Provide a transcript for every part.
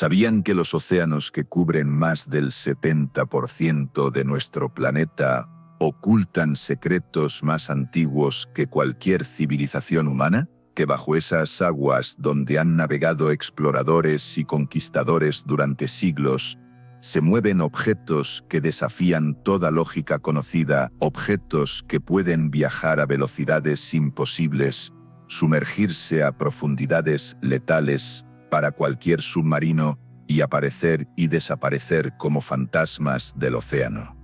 ¿Sabían que los océanos que cubren más del 70% de nuestro planeta ocultan secretos más antiguos que cualquier civilización humana? Que bajo esas aguas donde han navegado exploradores y conquistadores durante siglos, se mueven objetos que desafían toda lógica conocida, objetos que pueden viajar a velocidades imposibles, sumergirse a profundidades letales para cualquier submarino y aparecer y desaparecer como fantasmas del océano.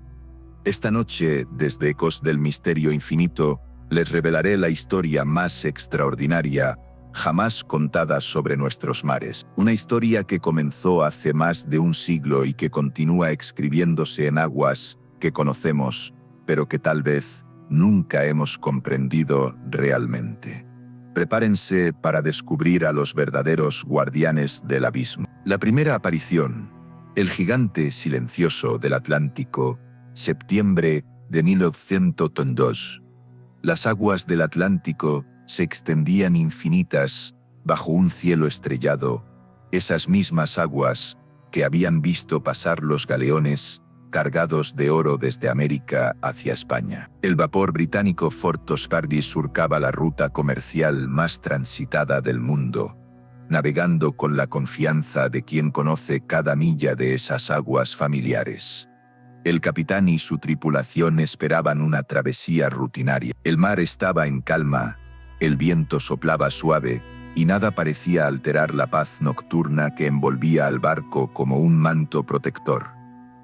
Esta noche, desde Ecos del Misterio Infinito, les revelaré la historia más extraordinaria jamás contada sobre nuestros mares. Una historia que comenzó hace más de un siglo y que continúa escribiéndose en aguas que conocemos, pero que tal vez nunca hemos comprendido realmente. Prepárense para descubrir a los verdaderos guardianes del abismo. La primera aparición, el gigante silencioso del Atlántico, septiembre de 1932. Las aguas del Atlántico se extendían infinitas bajo un cielo estrellado, esas mismas aguas que habían visto pasar los galeones cargados de oro desde América hacia España. El vapor británico Fort Ospardi surcaba la ruta comercial más transitada del mundo, navegando con la confianza de quien conoce cada milla de esas aguas familiares. El capitán y su tripulación esperaban una travesía rutinaria. El mar estaba en calma, el viento soplaba suave, y nada parecía alterar la paz nocturna que envolvía al barco como un manto protector.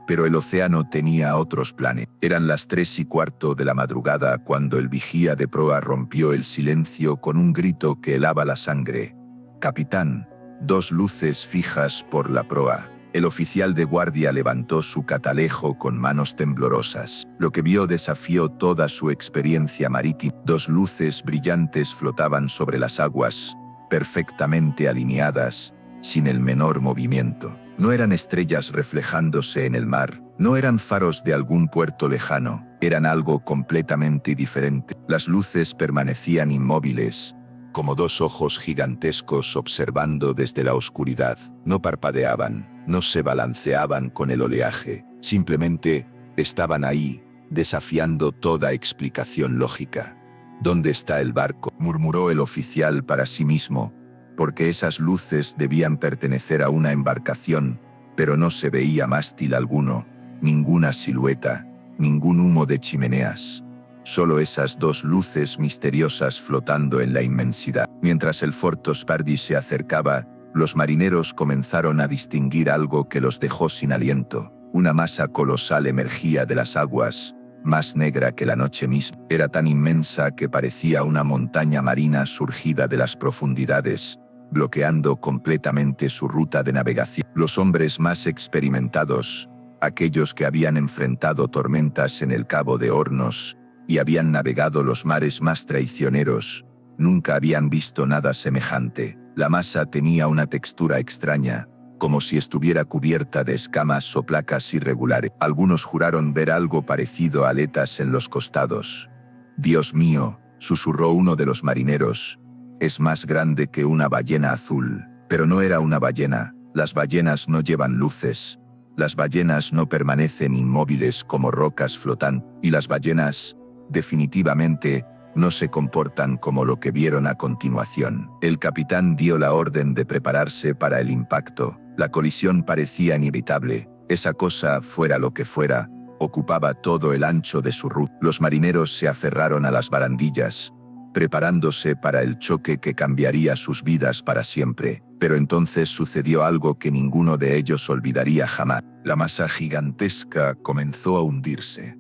Pero el océano tenía otros planes. Eran las 3:15 de la madrugada cuando el vigía de proa rompió el silencio con un grito que helaba la sangre. «Capitán, 2 luces fijas por la proa». El oficial de guardia levantó su catalejo con manos temblorosas. Lo que vio desafió toda su experiencia marítima. 2 luces brillantes flotaban sobre las aguas, perfectamente alineadas, sin el menor movimiento. No eran estrellas reflejándose en el mar, no eran faros de algún puerto lejano, eran algo completamente diferente. Las luces permanecían inmóviles, como 2 ojos gigantescos observando desde la oscuridad. No parpadeaban, no se balanceaban con el oleaje, simplemente estaban ahí, desafiando toda explicación lógica. «¿Dónde está el barco?», murmuró el oficial para sí mismo, porque esas luces debían pertenecer a una embarcación, pero no se veía mástil alguno, ninguna silueta, ningún humo de chimeneas. Solo esas 2 luces misteriosas flotando en la inmensidad. Mientras el Fort Ospardi se acercaba, los marineros comenzaron a distinguir algo que los dejó sin aliento. Una masa colosal emergía de las aguas, más negra que la noche misma. Era tan inmensa que parecía una montaña marina surgida de las profundidades, bloqueando completamente su ruta de navegación. Los hombres más experimentados, aquellos que habían enfrentado tormentas en el Cabo de Hornos y habían navegado los mares más traicioneros, nunca habían visto nada semejante. La masa tenía una textura extraña, como si estuviera cubierta de escamas o placas irregulares. Algunos juraron ver algo parecido a aletas en los costados. «Dios mío», susurró uno de los marineros, «es más grande que una ballena azul». Pero no era una ballena. Las ballenas no llevan luces. Las ballenas no permanecen inmóviles como rocas flotantes. Y las ballenas, definitivamente, no se comportan como lo que vieron a continuación. El capitán dio la orden de prepararse para el impacto. La colisión parecía inevitable. Esa cosa, fuera lo que fuera, ocupaba todo el ancho de su ruta. Los marineros se aferraron a las barandillas, preparándose para el choque que cambiaría sus vidas para siempre. Pero entonces sucedió algo que ninguno de ellos olvidaría jamás. La masa gigantesca comenzó a hundirse.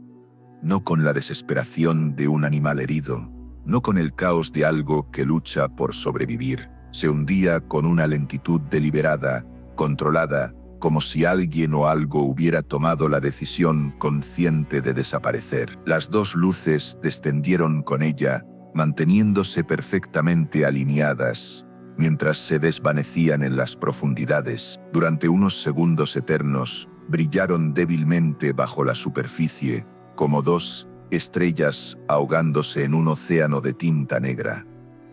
No con la desesperación de un animal herido, no con el caos de algo que lucha por sobrevivir. Se hundía con una lentitud deliberada, controlada, como si alguien o algo hubiera tomado la decisión consciente de desaparecer. Las 2 luces descendieron con ella, manteniéndose perfectamente alineadas, mientras se desvanecían en las profundidades. Durante unos segundos eternos, brillaron débilmente bajo la superficie, como 2 estrellas ahogándose en un océano de tinta negra.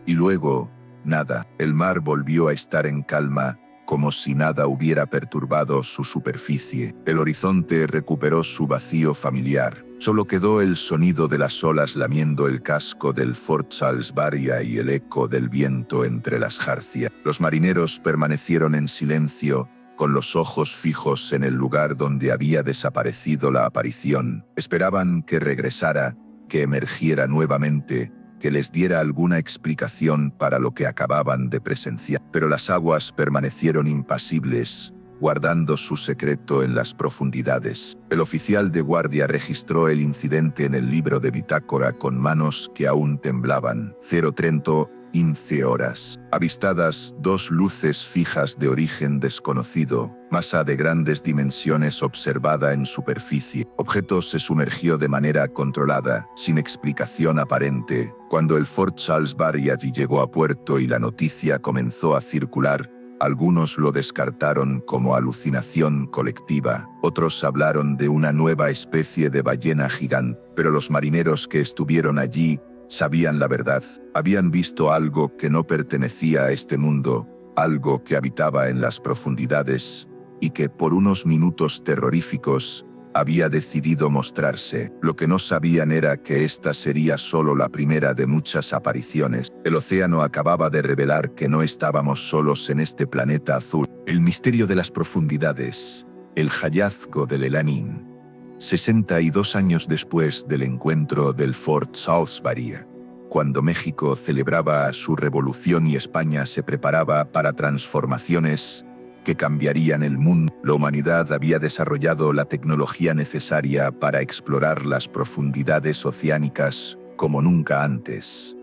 Y luego, nada. El mar volvió a estar en calma, como si nada hubiera perturbado su superficie. El horizonte recuperó su vacío familiar. Solo quedó el sonido de las olas lamiendo el casco del Fort Salisbury y el eco del viento entre las jarcias. Los marineros permanecieron en silencio, con los ojos fijos en el lugar donde había desaparecido la aparición. Esperaban que regresara, que emergiera nuevamente, que les diera alguna explicación para lo que acababan de presenciar. Pero las aguas permanecieron impasibles, guardando su secreto en las profundidades. El oficial de guardia registró el incidente en el libro de bitácora con manos que aún temblaban. 0:30, 15 horas. Avistadas 2 luces fijas de origen desconocido, masa de grandes dimensiones observada en superficie. Objeto se sumergió de manera controlada, sin explicación aparente. Cuando el Fort Salisbury llegó a puerto y la noticia comenzó a circular, algunos lo descartaron como alucinación colectiva, otros hablaron de una nueva especie de ballena gigante, pero los marineros que estuvieron allí sabían la verdad. Habían visto algo que no pertenecía a este mundo, algo que habitaba en las profundidades, y que por unos minutos terroríficos había decidido mostrarse. Lo que no sabían era que esta sería solo la primera de muchas apariciones. El océano acababa de revelar que no estábamos solos en este planeta azul. El misterio de las profundidades, el hallazgo del Elanín. 62 años después del encuentro del Fort Salisbury, cuando México celebraba su revolución y España se preparaba para transformaciones que cambiarían el mundo, la humanidad había desarrollado la tecnología necesaria para explorar las profundidades oceánicas como nunca antes.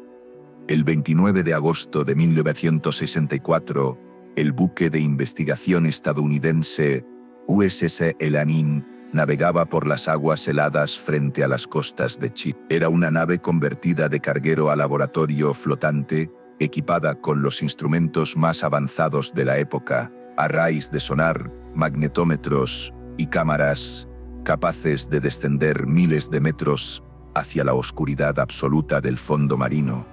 El 29 de agosto de 1964, el buque de investigación estadounidense USS Elanín navegaba por las aguas heladas frente a las costas de Chile. Era una nave convertida de carguero a laboratorio flotante, equipada con los instrumentos más avanzados de la época, arrays de sonar, magnetómetros y cámaras, capaces de descender miles de metros hacia la oscuridad absoluta del fondo marino.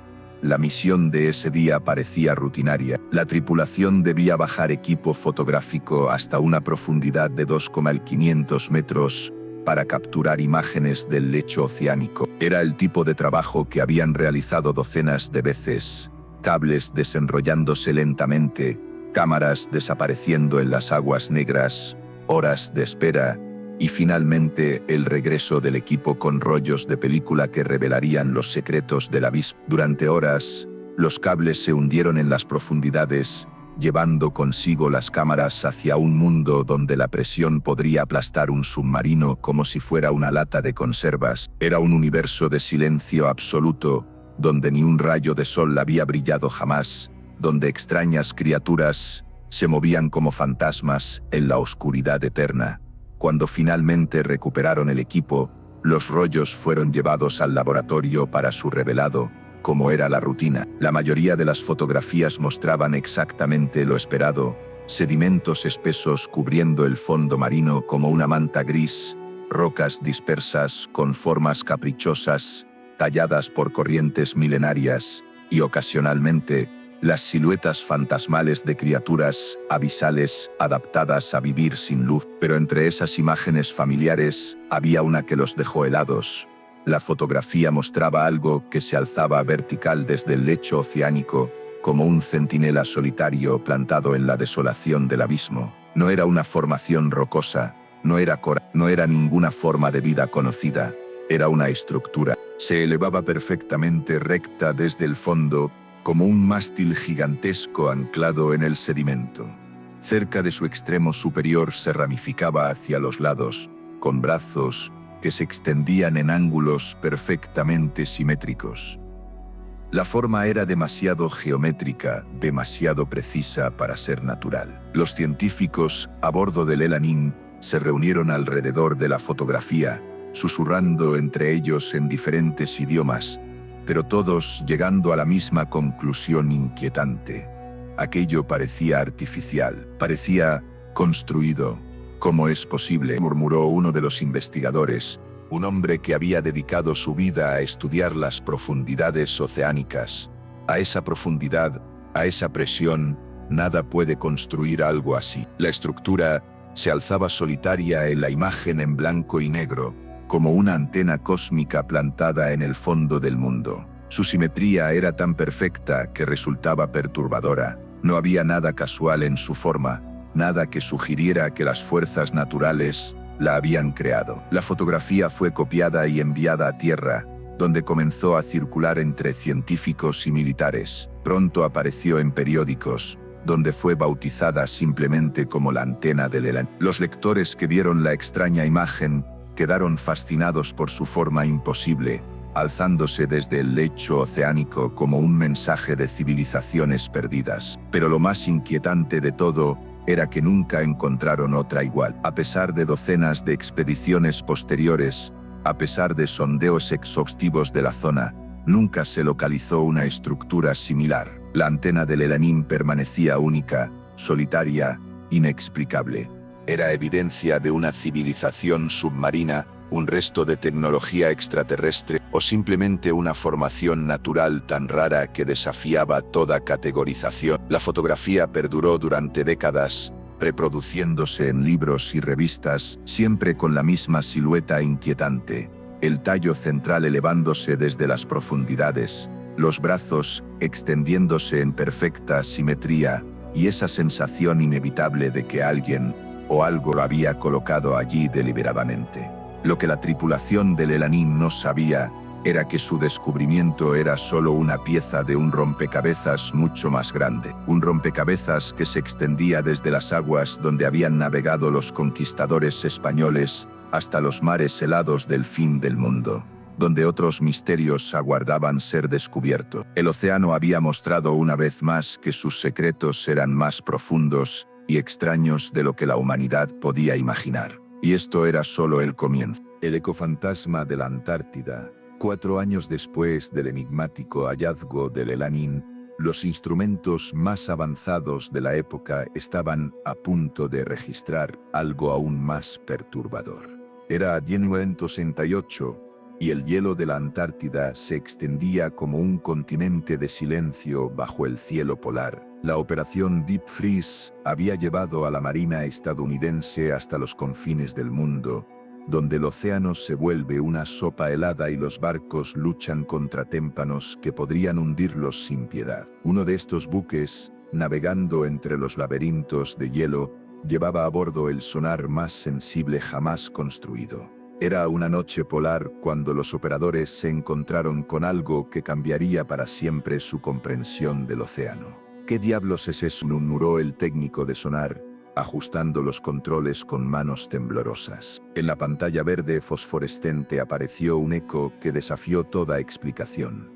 La misión de ese día parecía rutinaria. La tripulación debía bajar equipo fotográfico hasta una profundidad de 2,500 metros para capturar imágenes del lecho oceánico. Era el tipo de trabajo que habían realizado docenas de veces. Cables desenrollándose lentamente, cámaras desapareciendo en las aguas negras, horas de espera, y finalmente el regreso del equipo con rollos de película que revelarían los secretos del abismo. Durante horas, los cables se hundieron en las profundidades, llevando consigo las cámaras hacia un mundo donde la presión podría aplastar un submarino como si fuera una lata de conservas. Era un universo de silencio absoluto, donde ni un rayo de sol había brillado jamás, donde extrañas criaturas se movían como fantasmas en la oscuridad eterna. Cuando finalmente recuperaron el equipo, los rollos fueron llevados al laboratorio para su revelado, como era la rutina. La mayoría de las fotografías mostraban exactamente lo esperado, sedimentos espesos cubriendo el fondo marino como una manta gris, rocas dispersas con formas caprichosas, talladas por corrientes milenarias, y ocasionalmente, las siluetas fantasmales de criaturas abisales adaptadas a vivir sin luz. Pero entre esas imágenes familiares, había una que los dejó helados. La fotografía mostraba algo que se alzaba vertical desde el lecho oceánico, como un centinela solitario plantado en la desolación del abismo. No era una formación rocosa, no era ninguna forma de vida conocida, era una estructura. Se elevaba perfectamente recta desde el fondo, como un mástil gigantesco anclado en el sedimento. Cerca de su extremo superior se ramificaba hacia los lados, con brazos que se extendían en ángulos perfectamente simétricos. La forma era demasiado geométrica, demasiado precisa para ser natural. Los científicos a bordo del Elanín se reunieron alrededor de la fotografía, susurrando entre ellos en diferentes idiomas, pero todos llegando a la misma conclusión inquietante. Aquello parecía artificial, parecía construido. ¿Cómo es posible?, murmuró uno de los investigadores, un hombre que había dedicado su vida a estudiar las profundidades oceánicas. A esa profundidad, a esa presión, Nada puede construir algo así. La estructura se alzaba solitaria en la imagen en blanco y negro, como una antena cósmica plantada en el fondo del mundo. Su simetría era tan perfecta que resultaba perturbadora. No había nada casual en su forma, nada que sugiriera que las fuerzas naturales la habían creado. La fotografía fue copiada y enviada a Tierra, donde comenzó a circular entre científicos y militares. Pronto apareció en periódicos, donde fue bautizada simplemente como la antena del Elan. Los lectores que vieron la extraña imagen quedaron fascinados por su forma imposible, alzándose desde el lecho oceánico como un mensaje de civilizaciones perdidas. Pero lo más inquietante de todo era que nunca encontraron otra igual. A pesar de docenas de expediciones posteriores, a pesar de sondeos exhaustivos de la zona, nunca se localizó una estructura similar. La antena del Elanín permanecía única, solitaria, inexplicable. Era evidencia de una civilización submarina, un resto de tecnología extraterrestre o simplemente una formación natural tan rara que desafiaba toda categorización. La fotografía perduró durante décadas, reproduciéndose en libros y revistas, siempre con la misma silueta inquietante, el tallo central elevándose desde las profundidades, los brazos extendiéndose en perfecta simetría, y esa sensación inevitable de que alguien o algo lo había colocado allí deliberadamente. Lo que la tripulación del Elanín no sabía era que su descubrimiento era solo una pieza de un rompecabezas mucho más grande, un rompecabezas que se extendía desde las aguas donde habían navegado los conquistadores españoles hasta los mares helados del fin del mundo, donde otros misterios aguardaban ser descubiertos. El océano había mostrado una vez más que sus secretos eran más profundos y extraños de lo que la humanidad podía imaginar. Y esto era solo el comienzo. El ecofantasma de la Antártida. 4 años después del enigmático hallazgo del Elanín, los instrumentos más avanzados de la época estaban a punto de registrar algo aún más perturbador. Era 1968 y el hielo de la Antártida se extendía como un continente de silencio bajo el cielo polar. La operación Deep Freeze había llevado a la Marina estadounidense hasta los confines del mundo, donde el océano se vuelve una sopa helada y los barcos luchan contra témpanos que podrían hundirlos sin piedad. Uno de estos buques, navegando entre los laberintos de hielo, llevaba a bordo el sonar más sensible jamás construido. Era una noche polar cuando los operadores se encontraron con algo que cambiaría para siempre su comprensión del océano. ¿Qué diablos es eso?, murmuró el técnico de sonar, ajustando los controles con manos temblorosas. En la pantalla verde fosforescente apareció un eco que desafió toda explicación.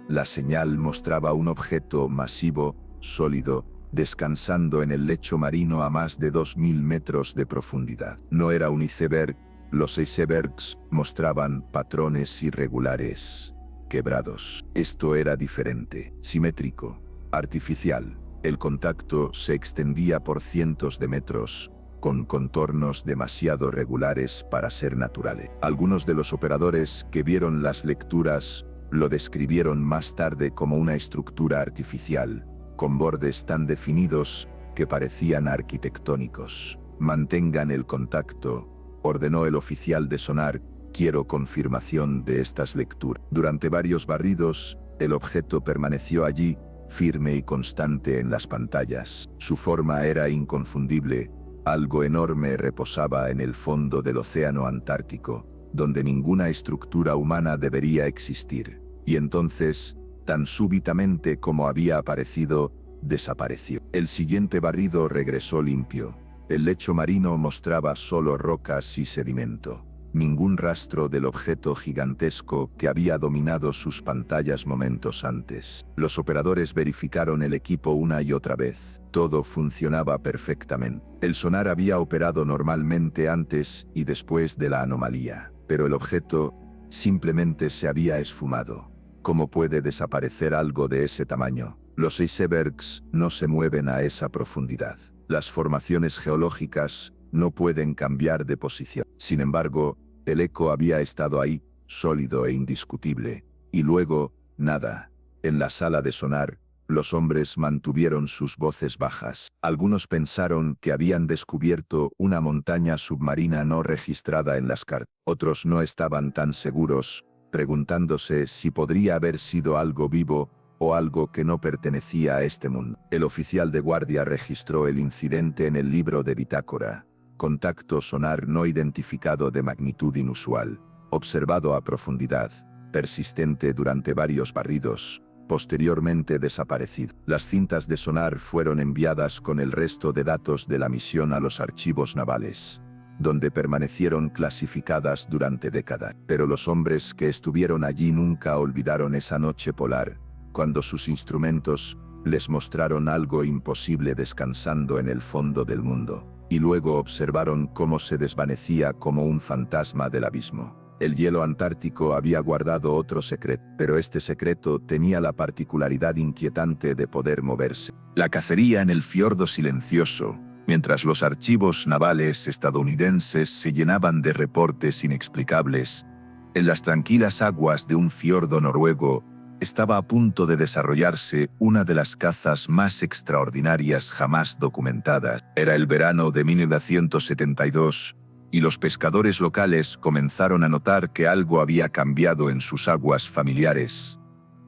La señal mostraba un objeto masivo, sólido, descansando en el lecho marino a más de 2000 metros de profundidad. No era un iceberg, los icebergs mostraban patrones irregulares, quebrados. Esto era diferente, simétrico, artificial. El contacto se extendía por cientos de metros, con contornos demasiado regulares para ser naturales. Algunos de los operadores que vieron las lecturas lo describieron más tarde como una estructura artificial, con bordes tan definidos que parecían arquitectónicos. Mantengan el contacto, ordenó el oficial de sonar. Quiero confirmación de estas lecturas. Durante varios barridos, el objeto permaneció allí, firme y constante en las pantallas. Su forma era inconfundible, algo enorme reposaba en el fondo del océano Antártico, donde ninguna estructura humana debería existir. Y entonces, tan súbitamente como había aparecido, desapareció. El siguiente barrido regresó limpio. El lecho marino mostraba solo rocas y sedimento. Ningún rastro del objeto gigantesco que había dominado sus pantallas momentos antes. Los operadores verificaron el equipo una y otra vez. Todo funcionaba perfectamente. El sonar había operado normalmente antes y después de la anomalía, pero el objeto simplemente se había esfumado. ¿Cómo puede desaparecer algo de ese tamaño? Los icebergs no se mueven a esa profundidad. Las formaciones geológicas no pueden cambiar de posición. Sin embargo, el eco había estado ahí, sólido e indiscutible. Y luego, nada. En la sala de sonar, Los hombres mantuvieron sus voces bajas. Algunos pensaron que habían descubierto una montaña submarina no registrada en las cartas. Otros no estaban tan seguros, preguntándose si podría haber sido algo vivo o algo que no pertenecía a este mundo. El oficial de guardia registró el incidente en el libro de bitácora. Contacto sonar no identificado de magnitud inusual, observado a profundidad, persistente durante varios barridos, posteriormente desaparecido. Las cintas de sonar fueron enviadas con el resto de datos de la misión a los archivos navales, donde permanecieron clasificadas durante décadas. Pero los hombres que estuvieron allí nunca olvidaron esa noche polar, cuando sus instrumentos les mostraron algo imposible descansando en el fondo del mundo, y luego observaron cómo se desvanecía como un fantasma del abismo. El hielo antártico había guardado otro secreto, pero este secreto tenía la particularidad inquietante de poder moverse. La cacería en el fiordo silencioso, mientras los archivos navales estadounidenses se llenaban de reportes inexplicables, en las tranquilas aguas de un fiordo noruego, estaba a punto de desarrollarse una de las cazas más extraordinarias jamás documentadas. Era el verano de 1972, y los pescadores locales comenzaron a notar que algo había cambiado en sus aguas familiares.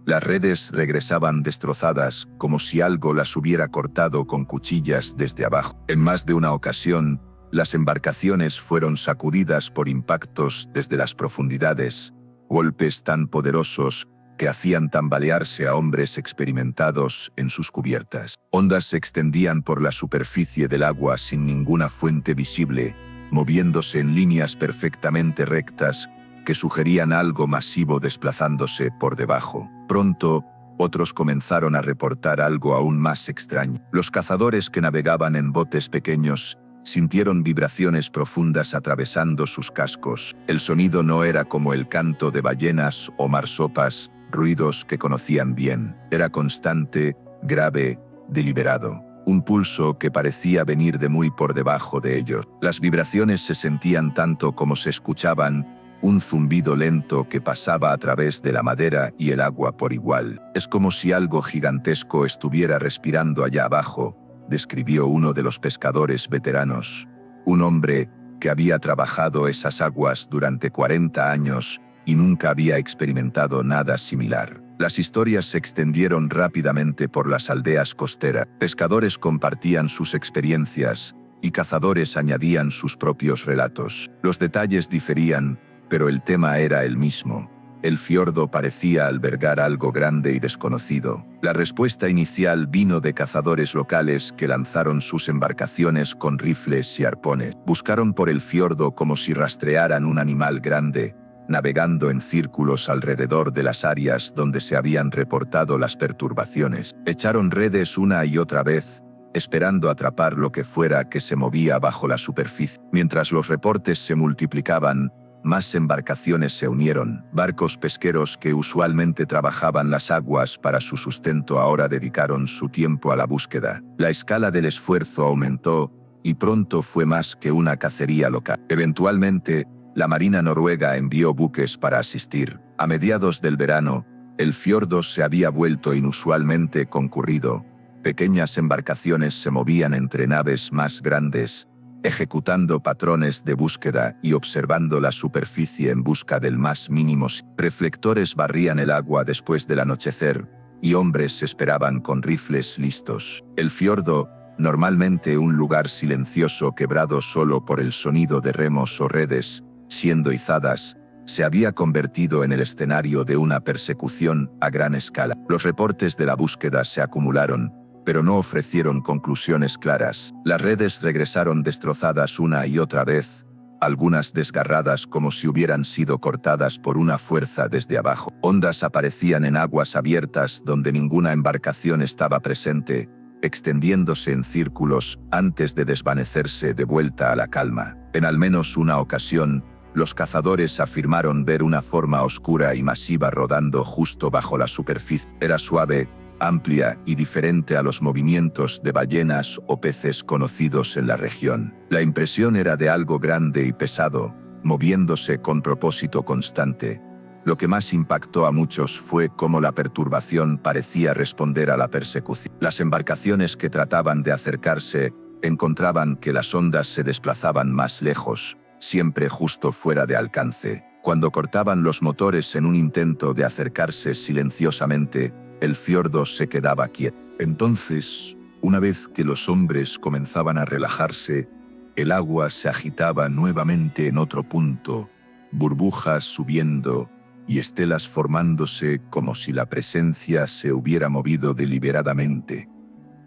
Las redes regresaban destrozadas, como si algo las hubiera cortado con cuchillas desde abajo. En más de una ocasión, las embarcaciones fueron sacudidas por impactos desde las profundidades, golpes tan poderosos que hacían tambalearse a hombres experimentados en sus cubiertas. Ondas se extendían por la superficie del agua sin ninguna fuente visible, moviéndose en líneas perfectamente rectas que sugerían algo masivo desplazándose por debajo. Pronto, otros comenzaron a reportar algo aún más extraño. Los cazadores que navegaban en botes pequeños sintieron vibraciones profundas atravesando sus cascos. El sonido no era como el canto de ballenas o marsopas, ruidos que conocían bien. Era constante, grave, deliberado. Un pulso que parecía venir de muy por debajo de ellos. Las vibraciones se sentían tanto como se escuchaban, un zumbido lento que pasaba a través de la madera y el agua por igual. Es como si algo gigantesco estuviera respirando allá abajo, describió uno de los pescadores veteranos. Un hombre que había trabajado esas aguas durante 40 años y nunca había experimentado nada similar. Las historias se extendieron rápidamente por las aldeas costeras. Pescadores compartían sus experiencias y cazadores añadían sus propios relatos. Los detalles diferían, pero el tema era el mismo. El fiordo parecía albergar algo grande y desconocido. La respuesta inicial vino de cazadores locales que lanzaron sus embarcaciones con rifles y arpones. Buscaron por el fiordo como si rastrearan un animal grande, navegando en círculos alrededor de las áreas donde se habían reportado las perturbaciones. Echaron redes una y otra vez, esperando atrapar lo que fuera que se movía bajo la superficie. Mientras los reportes se multiplicaban, más embarcaciones se unieron. Barcos pesqueros que usualmente trabajaban las aguas para su sustento ahora dedicaron su tiempo a la búsqueda. La escala del esfuerzo aumentó, y pronto fue más que una cacería local. Eventualmente, la Marina noruega envió buques para asistir. A mediados del verano, el fiordo se había vuelto inusualmente concurrido. Pequeñas embarcaciones se movían entre naves más grandes, ejecutando patrones de búsqueda y observando la superficie en busca del más mínimo. Reflectores barrían el agua después del anochecer, y hombres esperaban con rifles listos. El fiordo, normalmente un lugar silencioso quebrado solo por el sonido de remos o redes, siendo izadas, se había convertido en el escenario de una persecución a gran escala. Los reportes de la búsqueda se acumularon, pero no ofrecieron conclusiones claras. Las redes regresaron destrozadas una y otra vez, algunas desgarradas como si hubieran sido cortadas por una fuerza desde abajo. Ondas aparecían en aguas abiertas donde ninguna embarcación estaba presente, extendiéndose en círculos antes de desvanecerse de vuelta a la calma. En al menos una ocasión, los cazadores afirmaron ver una forma oscura y masiva rodando justo bajo la superficie. Era suave, amplia y diferente a los movimientos de ballenas o peces conocidos en la región. La impresión era de algo grande y pesado, moviéndose con propósito constante, Lo que más impactó a muchos fue cómo la perturbación parecía responder a la persecución. Las embarcaciones que trataban de acercarse encontraban que las ondas se desplazaban más lejos, siempre justo fuera de alcance. Cuando cortaban los motores en un intento de acercarse silenciosamente, el fiordo se quedaba quieto. Entonces, una vez que los hombres comenzaban a relajarse, el agua se agitaba nuevamente en otro punto, burbujas subiendo y estelas formándose como si la presencia se hubiera movido deliberadamente.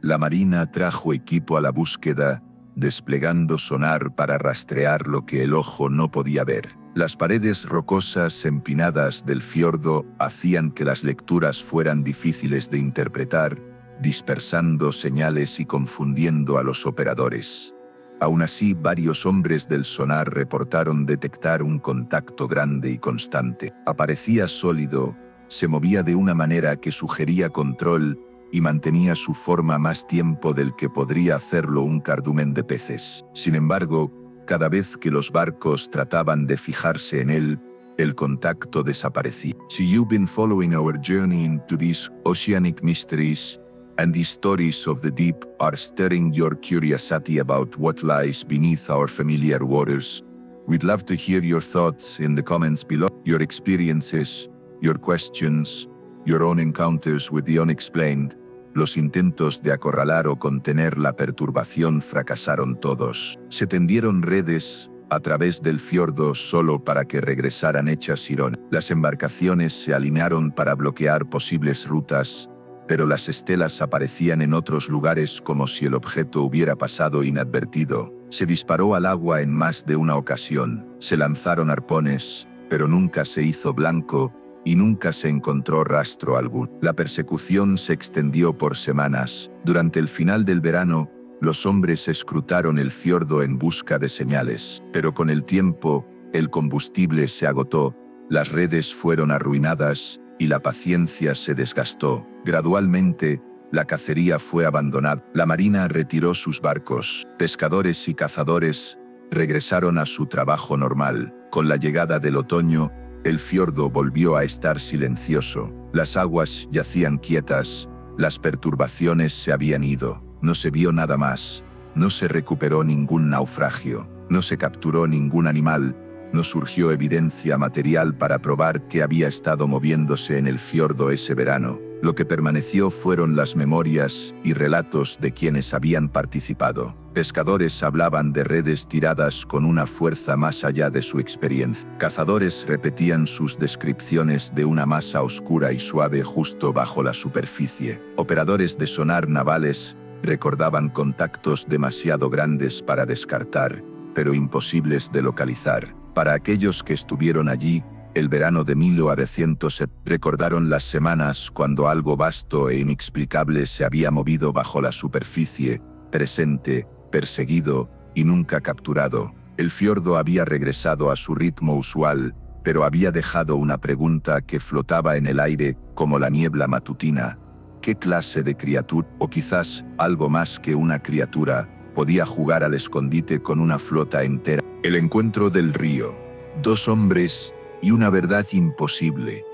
La marina trajo equipo a la búsqueda, desplegando sonar para rastrear lo que el ojo no podía ver. Las paredes rocosas empinadas del fiordo hacían que las lecturas fueran difíciles de interpretar, dispersando señales y confundiendo a los operadores. Aún así, varios hombres del sonar reportaron detectar un contacto grande y constante. Aparecía sólido, se movía de una manera que sugería control y mantenía su forma más tiempo del que podría hacerlo un cardumen de peces. Sin embargo, cada vez que los barcos trataban de fijarse en él, el contacto desaparecía. So you've been following our journey into these oceanic mysteries, and the stories of the deep are stirring your curiosity about what lies beneath our familiar waters. We'd love to hear your thoughts in the comments below, your experiences, your questions, your own encounters with the unexplained. Los intentos de acorralar o contener la perturbación fracasaron todos. Se tendieron redes a través del fiordo solo para que regresaran hechas ironías. Las embarcaciones se alinearon para bloquear posibles rutas, pero las estelas aparecían en otros lugares como si el objeto hubiera pasado inadvertido. Se disparó al agua en más de una ocasión, se lanzaron arpones, pero nunca se hizo blanco y nunca se encontró rastro alguno. La persecución se extendió por semanas. Durante el final del verano, los hombres escrutaron el fiordo en busca de señales, pero con el tiempo, el combustible se agotó, las redes fueron arruinadas y la paciencia se desgastó. Gradualmente, la cacería fue abandonada. La marina retiró sus barcos. Pescadores y cazadores regresaron a su trabajo normal. Con la llegada del otoño, el fiordo volvió a estar silencioso. Las aguas yacían quietas, las perturbaciones se habían ido. No se vio nada más, no se recuperó ningún naufragio, no se capturó ningún animal, no surgió evidencia material para probar que había estado moviéndose en el fiordo ese verano. Lo que permaneció fueron las memorias y relatos de quienes habían participado. Pescadores hablaban de redes tiradas con una fuerza más allá de su experiencia. Cazadores repetían sus descripciones de una masa oscura y suave justo bajo la superficie. Operadores de sonar navales recordaban contactos demasiado grandes para descartar, pero imposibles de localizar. Para aquellos que estuvieron allí, el verano de 1970 recordaron las semanas cuando algo vasto e inexplicable se había movido bajo la superficie, presente, perseguido y nunca capturado. El fiordo había regresado a su ritmo usual, pero había dejado una pregunta que flotaba en el aire como la niebla matutina. ¿Qué clase de criatura, o quizás algo más que una criatura, podía jugar al escondite con una flota entera? El encuentro del río. Dos hombres y una verdad imposible.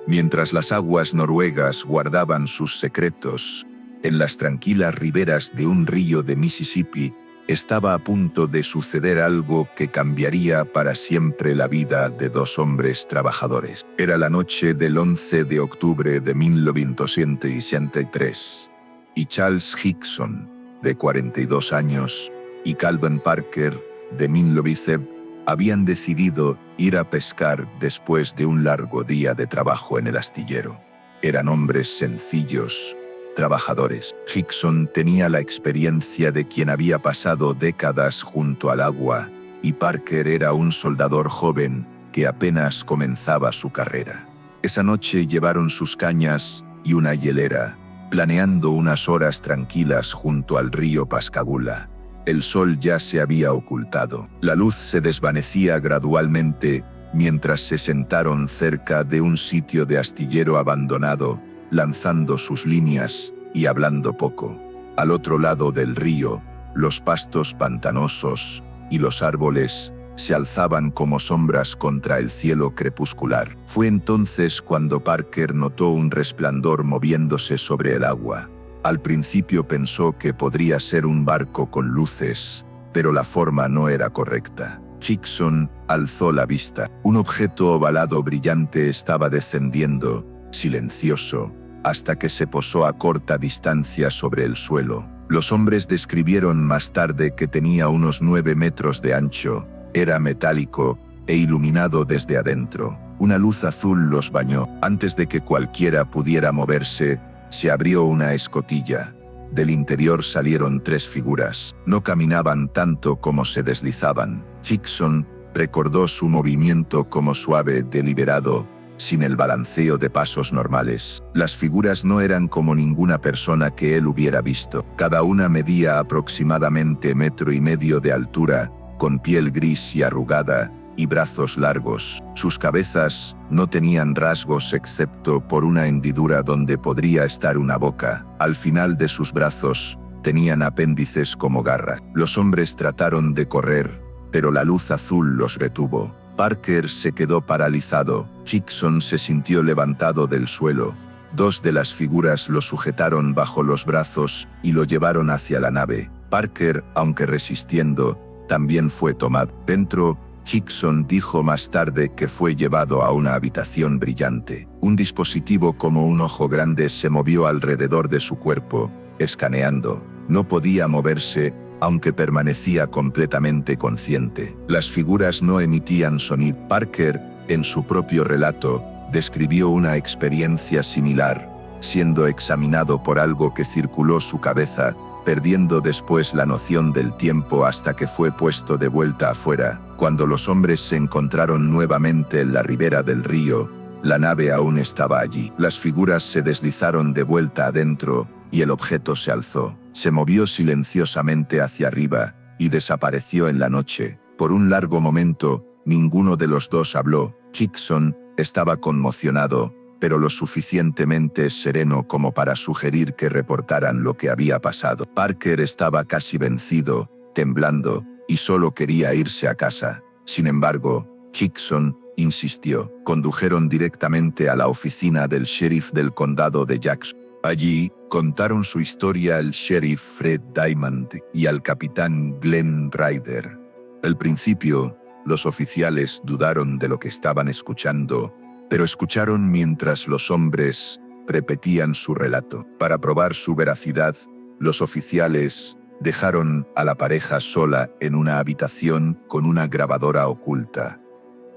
Mientras las aguas noruegas guardaban sus secretos, en las tranquilas riberas de un río de Mississippi, estaba a punto de suceder algo que cambiaría para siempre la vida de dos hombres trabajadores. Era la noche del 11 de octubre de 1963, y Charles Hickson, de 42 años, y Calvin Parker, de 19 habían decidido ir a pescar después de un largo día de trabajo en el astillero. Eran hombres sencillos, trabajadores. Hickson tenía la experiencia de quien había pasado décadas junto al agua, y Parker era un soldador joven que apenas comenzaba su carrera. Esa noche llevaron sus cañas y una hielera, planeando unas horas tranquilas junto al río Pascagoula. El sol ya se había ocultado. La luz se desvanecía gradualmente mientras se sentaron cerca de un sitio de astillero abandonado, lanzando sus líneas y hablando poco. Al otro lado del río, los pastos pantanosos y los árboles se alzaban como sombras contra el cielo crepuscular. Fue entonces cuando Parker notó un resplandor moviéndose sobre el agua. Al principio pensó que podría ser un barco con luces, pero la forma no era correcta. Hickson alzó la vista. Un objeto ovalado brillante estaba descendiendo, silencioso, hasta que se posó a corta distancia sobre el suelo. Los hombres describieron más tarde que tenía unos 9 metros de ancho, era metálico e iluminado desde adentro. Una luz azul los bañó. Antes de que cualquiera pudiera moverse, se abrió una escotilla. Del interior salieron 3 figuras. No caminaban tanto como se deslizaban. Hickson recordó su movimiento como suave, deliberado, sin el balanceo de pasos normales. Las figuras no eran como ninguna persona que él hubiera visto. Cada una medía aproximadamente 1,5 metros de altura, con piel gris y arrugada, y brazos largos. Sus cabezas no tenían rasgos excepto por una hendidura donde podría estar una boca. Al final de sus brazos, tenían apéndices como garras. Los hombres trataron de correr, pero la luz azul los retuvo. Parker se quedó paralizado. Hickson se sintió levantado del suelo. 2 de las figuras lo sujetaron bajo los brazos y lo llevaron hacia la nave. Parker, aunque resistiendo, también fue tomado. Dentro, Hickson dijo más tarde que fue llevado a una habitación brillante. Un dispositivo como un ojo grande se movió alrededor de su cuerpo, escaneando. No podía moverse, aunque permanecía completamente consciente. Las figuras no emitían sonido. Parker, en su propio relato, describió una experiencia similar, siendo examinado por algo que circuló su cabeza, perdiendo después la noción del tiempo hasta que fue puesto de vuelta afuera. Cuando los hombres se encontraron nuevamente en la ribera del río, la nave aún estaba allí. Las figuras se deslizaron de vuelta adentro, y el objeto se alzó. Se movió silenciosamente hacia arriba, y desapareció en la noche. Por un largo momento, ninguno de los dos habló. Hickson estaba conmocionado, pero lo suficientemente sereno como para sugerir que reportaran lo que había pasado. Parker estaba casi vencido, temblando, y solo quería irse a casa. Sin embargo, Hickson insistió. Condujeron directamente a la oficina del sheriff del condado de Jackson. Allí, contaron su historia al sheriff Fred Diamond y al capitán Glenn Ryder. Al principio, los oficiales dudaron de lo que estaban escuchando, pero escucharon mientras los hombres repetían su relato. Para probar su veracidad, los oficiales dejaron a la pareja sola en una habitación con una grabadora oculta.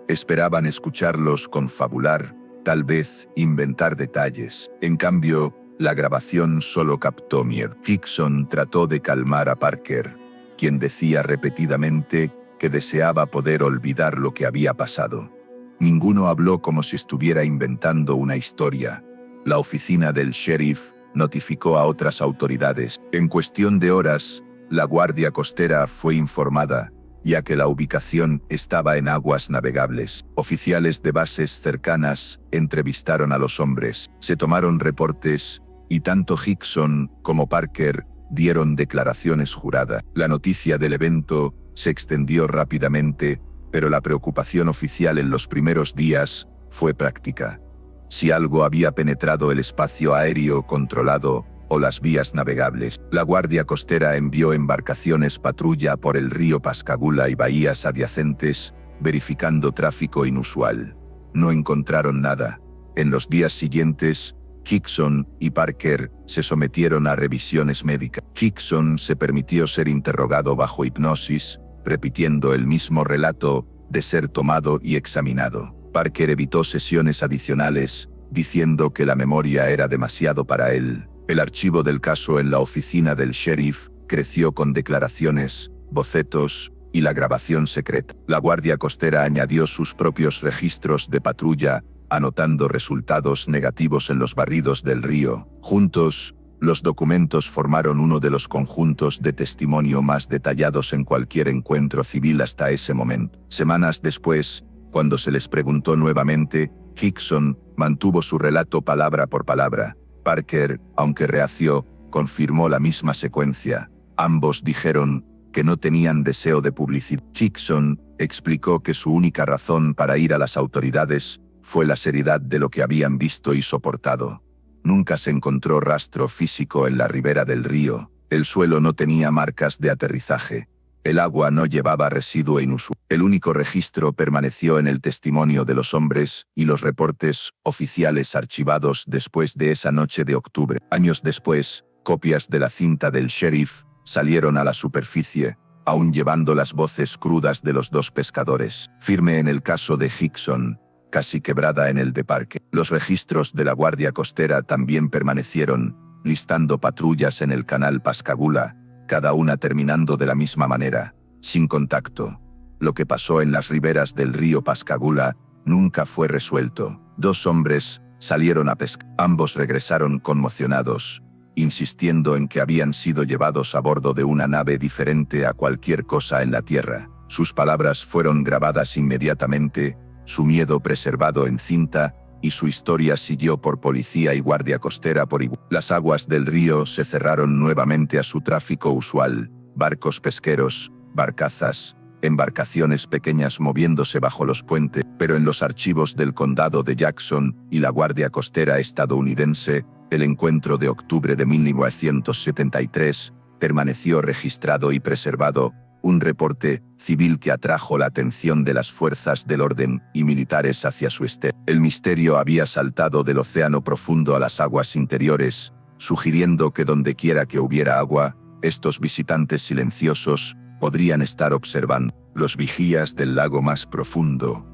Esperaban escucharlos confabular, tal vez inventar detalles. En cambio, la grabación solo captó miedo. Hickson trató de calmar a Parker, quien decía repetidamente que deseaba poder olvidar lo que había pasado. Ninguno habló como si estuviera inventando una historia. La oficina del sheriff notificó a otras autoridades. En cuestión de horas, la Guardia Costera fue informada, ya que la ubicación estaba en aguas navegables. Oficiales de bases cercanas entrevistaron a los hombres, se tomaron reportes, y tanto Hickson como Parker dieron declaraciones juradas. La noticia del evento se extendió rápidamente, pero la preocupación oficial en los primeros días fue práctica. Si algo había penetrado el espacio aéreo controlado o las vías navegables, la Guardia Costera envió embarcaciones patrulla por el río Pascagoula y bahías adyacentes, verificando tráfico inusual. No encontraron nada. En los días siguientes, Hickson y Parker se sometieron a revisiones médicas. Hickson se permitió ser interrogado bajo hipnosis, repitiendo el mismo relato de ser tomado y examinado. Parker evitó sesiones adicionales, diciendo que la memoria era demasiado para él. El archivo del caso en la oficina del sheriff creció con declaraciones, bocetos y la grabación secreta. La Guardia Costera añadió sus propios registros de patrulla, anotando resultados negativos en los barridos del río. Juntos, los documentos formaron uno de los conjuntos de testimonio más detallados en cualquier encuentro civil hasta ese momento. Semanas después, cuando se les preguntó nuevamente, Hickson mantuvo su relato palabra por palabra. Parker, aunque reació, confirmó la misma secuencia. Ambos dijeron que no tenían deseo de publicidad. Hickson explicó que su única razón para ir a las autoridades fue la seriedad de lo que habían visto y soportado. Nunca se encontró rastro físico en la ribera del río, el suelo no tenía marcas de aterrizaje, el agua no llevaba residuo inusual. El único registro permaneció en el testimonio de los hombres y los reportes oficiales archivados después de esa noche de octubre. Años después, copias de la cinta del sheriff salieron a la superficie, aún llevando las voces crudas de los dos pescadores. Firme en el caso de Hickson, casi quebrada en el de Parque. Los registros de la Guardia Costera también permanecieron, listando patrullas en el canal Pascagoula, cada una terminando de la misma manera, sin contacto. Lo que pasó en las riberas del río Pascagoula nunca fue resuelto. 2 hombres salieron a pescar. Ambos regresaron conmocionados, insistiendo en que habían sido llevados a bordo de una nave diferente a cualquier cosa en la Tierra. Sus palabras fueron grabadas inmediatamente, su miedo preservado en cinta, y su historia siguió por policía y guardia costera por igual. Las aguas del río se cerraron nuevamente a su tráfico usual, barcos pesqueros, barcazas, embarcaciones pequeñas moviéndose bajo los puentes, pero en los archivos del condado de Jackson y la Guardia Costera estadounidense, el encuentro de octubre de 1973 permaneció registrado y preservado, un reporte civil que atrajo la atención de las fuerzas del orden y militares hacia su estero. El misterio había saltado del océano profundo a las aguas interiores, sugiriendo que dondequiera que hubiera agua, estos visitantes silenciosos podrían estar observando los vigías del lago más profundo.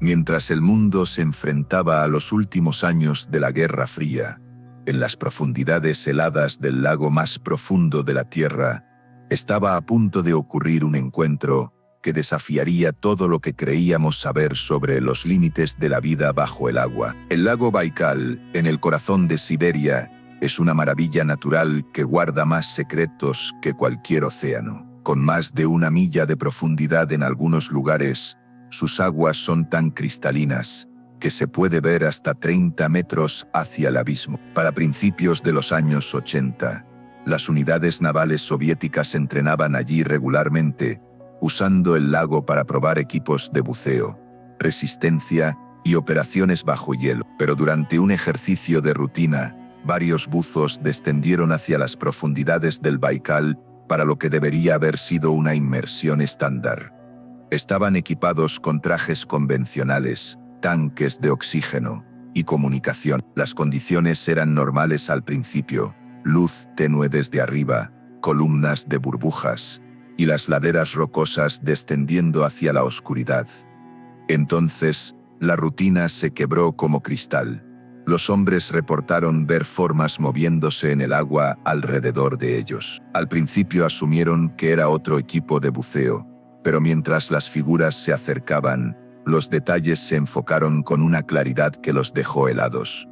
Mientras el mundo se enfrentaba a los últimos años de la Guerra Fría, en las profundidades heladas del lago más profundo de la Tierra, estaba a punto de ocurrir un encuentro que desafiaría todo lo que creíamos saber sobre los límites de la vida bajo el agua. El lago Baikal, en el corazón de Siberia, es una maravilla natural que guarda más secretos que cualquier océano. Con más de 1 milla de profundidad en algunos lugares, sus aguas son tan cristalinas que se puede ver hasta 30 metros hacia el abismo. Para principios de los años 80, las unidades navales soviéticas entrenaban allí regularmente, usando el lago para probar equipos de buceo, resistencia y operaciones bajo hielo. Pero durante un ejercicio de rutina, varios buzos descendieron hacia las profundidades del Baikal para lo que debería haber sido una inmersión estándar. Estaban equipados con trajes convencionales, tanques de oxígeno y comunicación. Las condiciones eran normales al principio: luz tenue desde arriba, columnas de burbujas, y las laderas rocosas descendiendo hacia la oscuridad. Entonces, la rutina se quebró como cristal. Los hombres reportaron ver formas moviéndose en el agua alrededor de ellos. Al principio asumieron que era otro equipo de buceo, pero mientras las figuras se acercaban, los detalles se enfocaron con una claridad que los dejó helados.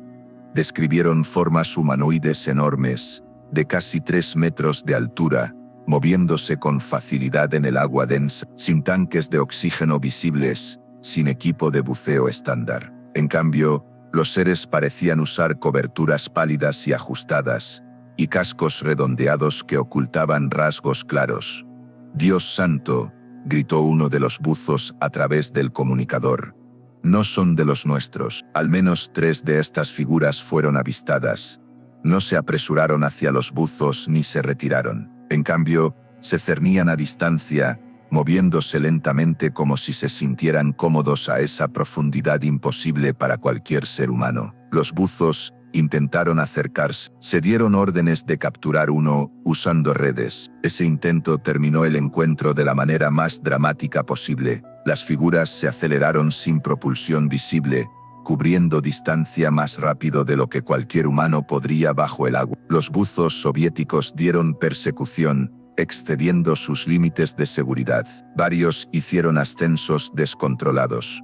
Describieron formas humanoides enormes, de casi 3 metros de altura, moviéndose con facilidad en el agua densa, sin tanques de oxígeno visibles, sin equipo de buceo estándar. En cambio, los seres parecían usar coberturas pálidas y ajustadas, y cascos redondeados que ocultaban rasgos claros. «Dios santo», gritó uno de los buzos a través del comunicador. «No son de los nuestros». Al menos 3 de estas figuras fueron avistadas. No se apresuraron hacia los buzos ni se retiraron. En cambio, se cernían a distancia, moviéndose lentamente como si se sintieran cómodos a esa profundidad imposible para cualquier ser humano. Los buzos intentaron acercarse. Se dieron órdenes de capturar uno, usando redes. Ese intento terminó el encuentro de la manera más dramática posible. Las figuras se aceleraron sin propulsión visible, cubriendo distancia más rápido de lo que cualquier humano podría bajo el agua. Los buzos soviéticos dieron persecución, excediendo sus límites de seguridad. Varios hicieron ascensos descontrolados.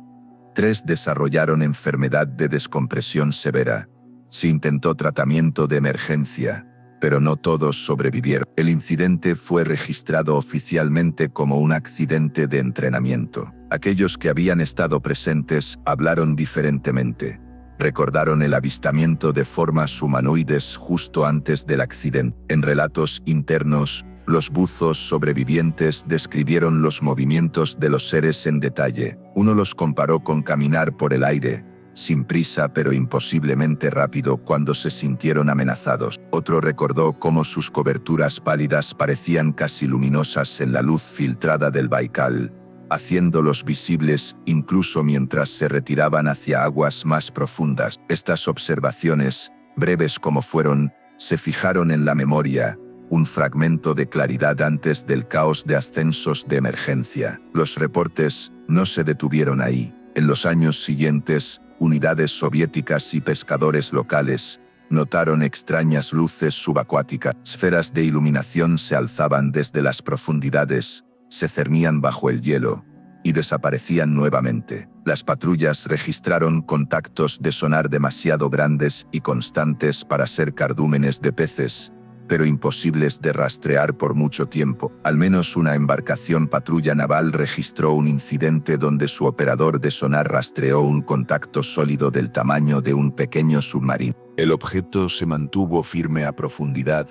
3 desarrollaron enfermedad de descompresión severa. Se intentó tratamiento de emergencia, pero no todos sobrevivieron. El incidente fue registrado oficialmente como un accidente de entrenamiento. Aquellos que habían estado presentes hablaron diferentemente. Recordaron el avistamiento de formas humanoides justo antes del accidente. En relatos internos, Los buzos sobrevivientes describieron los movimientos de los seres en detalle. Uno los comparó con caminar por el aire, sin prisa pero imposiblemente rápido cuando se sintieron amenazados. Otro recordó cómo sus coberturas pálidas parecían casi luminosas en la luz filtrada del Baikal, haciéndolos visibles incluso mientras se retiraban hacia aguas más profundas. Estas observaciones, breves como fueron, se fijaron en la memoria, un fragmento de claridad antes del caos de ascensos de emergencia. Los reportes no se detuvieron ahí. En los años siguientes, unidades soviéticas y pescadores locales notaron extrañas luces subacuáticas. Esferas de iluminación se alzaban desde las profundidades, se cernían bajo el hielo y desaparecían nuevamente. Las patrullas registraron contactos de sonar demasiado grandes y constantes para ser cardúmenes de peces, pero imposibles de rastrear por mucho tiempo. Al menos una embarcación patrulla naval registró un incidente donde su operador de sonar rastreó un contacto sólido del tamaño de un pequeño submarino. El objeto se mantuvo firme a profundidad,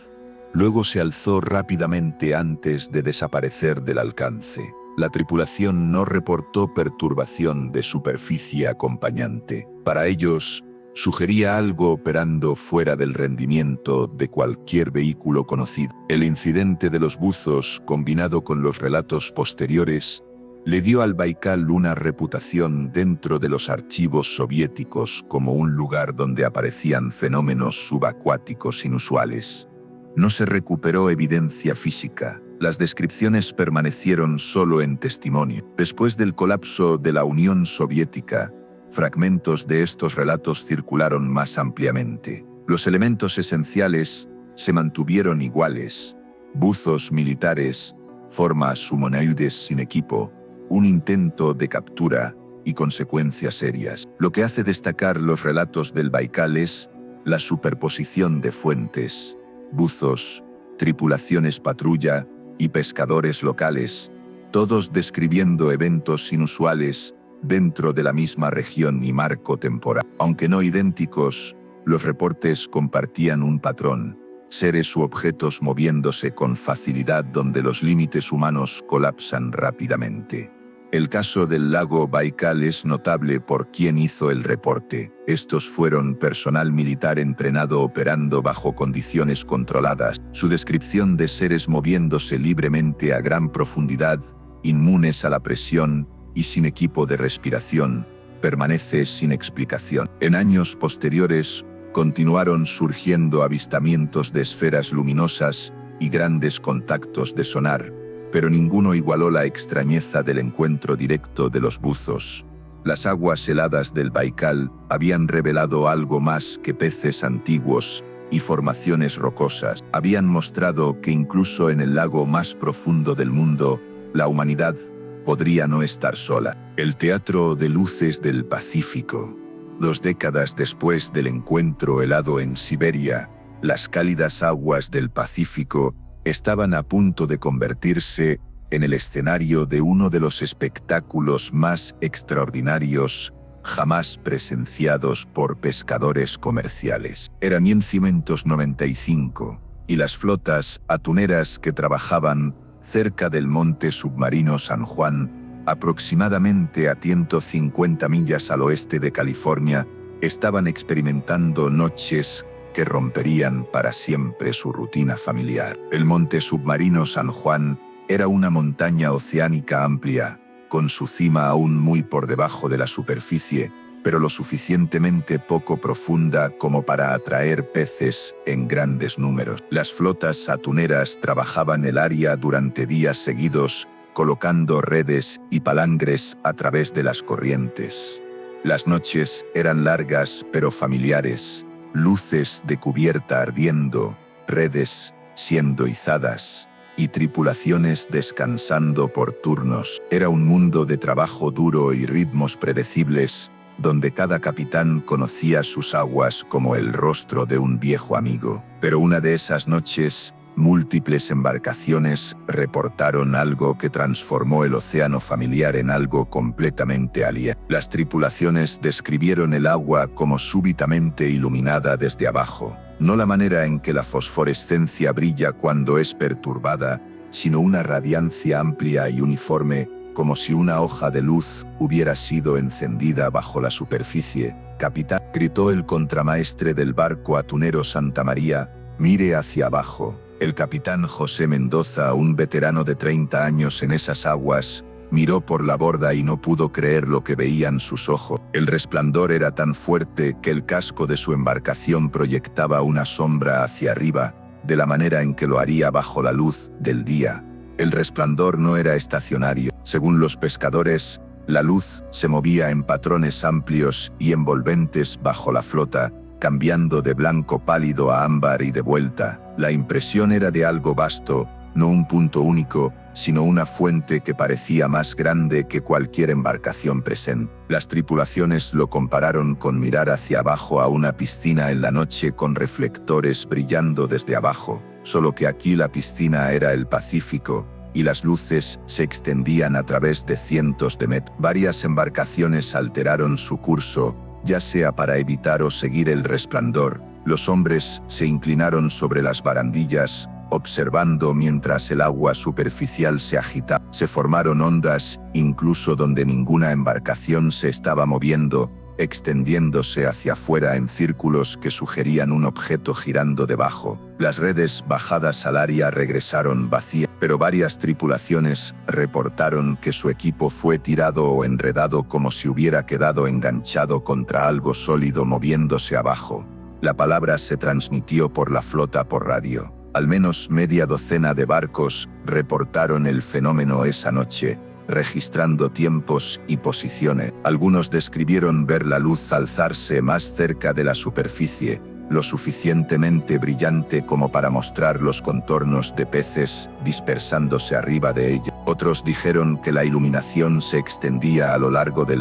luego se alzó rápidamente antes de desaparecer del alcance. La tripulación no reportó perturbación de superficie acompañante. Para ellos, sugería algo operando fuera del rendimiento de cualquier vehículo conocido. El incidente de los buzos, combinado con los relatos posteriores, le dio al Baikal una reputación dentro de los archivos soviéticos como un lugar donde aparecían fenómenos subacuáticos inusuales. No se recuperó evidencia física. Las descripciones permanecieron solo en testimonio. Después del colapso de la Unión Soviética, fragmentos de estos relatos circularon más ampliamente. Los elementos esenciales se mantuvieron iguales: buzos militares, formas humanoides sin equipo, un intento de captura y consecuencias serias. Lo que hace destacar los relatos del Baikal es la superposición de fuentes: buzos, tripulaciones patrulla y pescadores locales, todos describiendo eventos inusuales dentro de la misma región y marco temporal. Aunque no idénticos, los reportes compartían un patrón: seres u objetos moviéndose con facilidad donde los límites humanos colapsan rápidamente. El caso del lago Baikal es notable por quien hizo el reporte. Estos fueron personal militar entrenado operando bajo condiciones controladas. Su descripción de seres moviéndose libremente a gran profundidad, inmunes a la presión y sin equipo de respiración, permanece sin explicación. En años posteriores, continuaron surgiendo avistamientos de esferas luminosas y grandes contactos de sonar, pero ninguno igualó la extrañeza del encuentro directo de los buzos. Las aguas heladas del Baikal habían revelado algo más que peces antiguos y formaciones rocosas. Habían mostrado que incluso en el lago más profundo del mundo, la humanidad podría no estar sola. El teatro de luces del Pacífico. 2 décadas después del encuentro helado en Siberia, las cálidas aguas del Pacífico estaban a punto de convertirse en el escenario de uno de los espectáculos más extraordinarios jamás presenciados por pescadores comerciales. Era 1995, y las flotas atuneras que trabajaban cerca del monte submarino San Juan, aproximadamente a 150 millas al oeste de California, estaban experimentando noches que romperían para siempre su rutina familiar. El monte submarino San Juan era una montaña oceánica amplia, con su cima aún muy por debajo de la superficie, pero lo suficientemente poco profunda como para atraer peces en grandes números. Las flotas atuneras trabajaban el área durante días seguidos, colocando redes y palangres a través de las corrientes. Las noches eran largas pero familiares: luces de cubierta ardiendo, redes siendo izadas y tripulaciones descansando por turnos. Era un mundo de trabajo duro y ritmos predecibles, donde cada capitán conocía sus aguas como el rostro de un viejo amigo. Pero una de esas noches, múltiples embarcaciones reportaron algo que transformó el océano familiar en algo completamente alien. Las tripulaciones describieron el agua como súbitamente iluminada desde abajo, no la manera en que la fosforescencia brilla cuando es perturbada, sino una radiancia amplia y uniforme, como si una hoja de luz hubiera sido encendida bajo la superficie. «Capitán», gritó el contramaestre del barco atunero Santa María, «mire hacia abajo». El capitán José Mendoza, un veterano de 30 años en esas aguas, miró por la borda y no pudo creer lo que veían sus ojos. El resplandor era tan fuerte que el casco de su embarcación proyectaba una sombra hacia arriba, de la manera en que lo haría bajo la luz del día. El resplandor no era estacionario. Según los pescadores, la luz se movía en patrones amplios y envolventes bajo la flota, cambiando de blanco pálido a ámbar y de vuelta. La impresión era de algo vasto, no un punto único, sino una fuente que parecía más grande que cualquier embarcación presente. Las tripulaciones lo compararon con mirar hacia abajo a una piscina en la noche con reflectores brillando desde abajo, solo que aquí la piscina era el Pacífico, y las luces se extendían a través de cientos de metros. Varias embarcaciones alteraron su curso, ya sea para evitar o seguir el resplandor. Los hombres se inclinaron sobre las barandillas, observando mientras el agua superficial se agitaba. Se formaron ondas, incluso donde ninguna embarcación se estaba moviendo, extendiéndose hacia afuera en círculos que sugerían un objeto girando debajo. Las redes bajadas al área regresaron vacías, pero varias tripulaciones reportaron que su equipo fue tirado o enredado como si hubiera quedado enganchado contra algo sólido moviéndose abajo. La palabra se transmitió por la flota por radio. Al menos media docena de barcos reportaron el fenómeno esa noche, registrando tiempos y posiciones. Algunos describieron ver la luz alzarse más cerca de la superficie, lo suficientemente brillante como para mostrar los contornos de peces dispersándose arriba de ella. Otros dijeron que la iluminación se extendía a lo largo de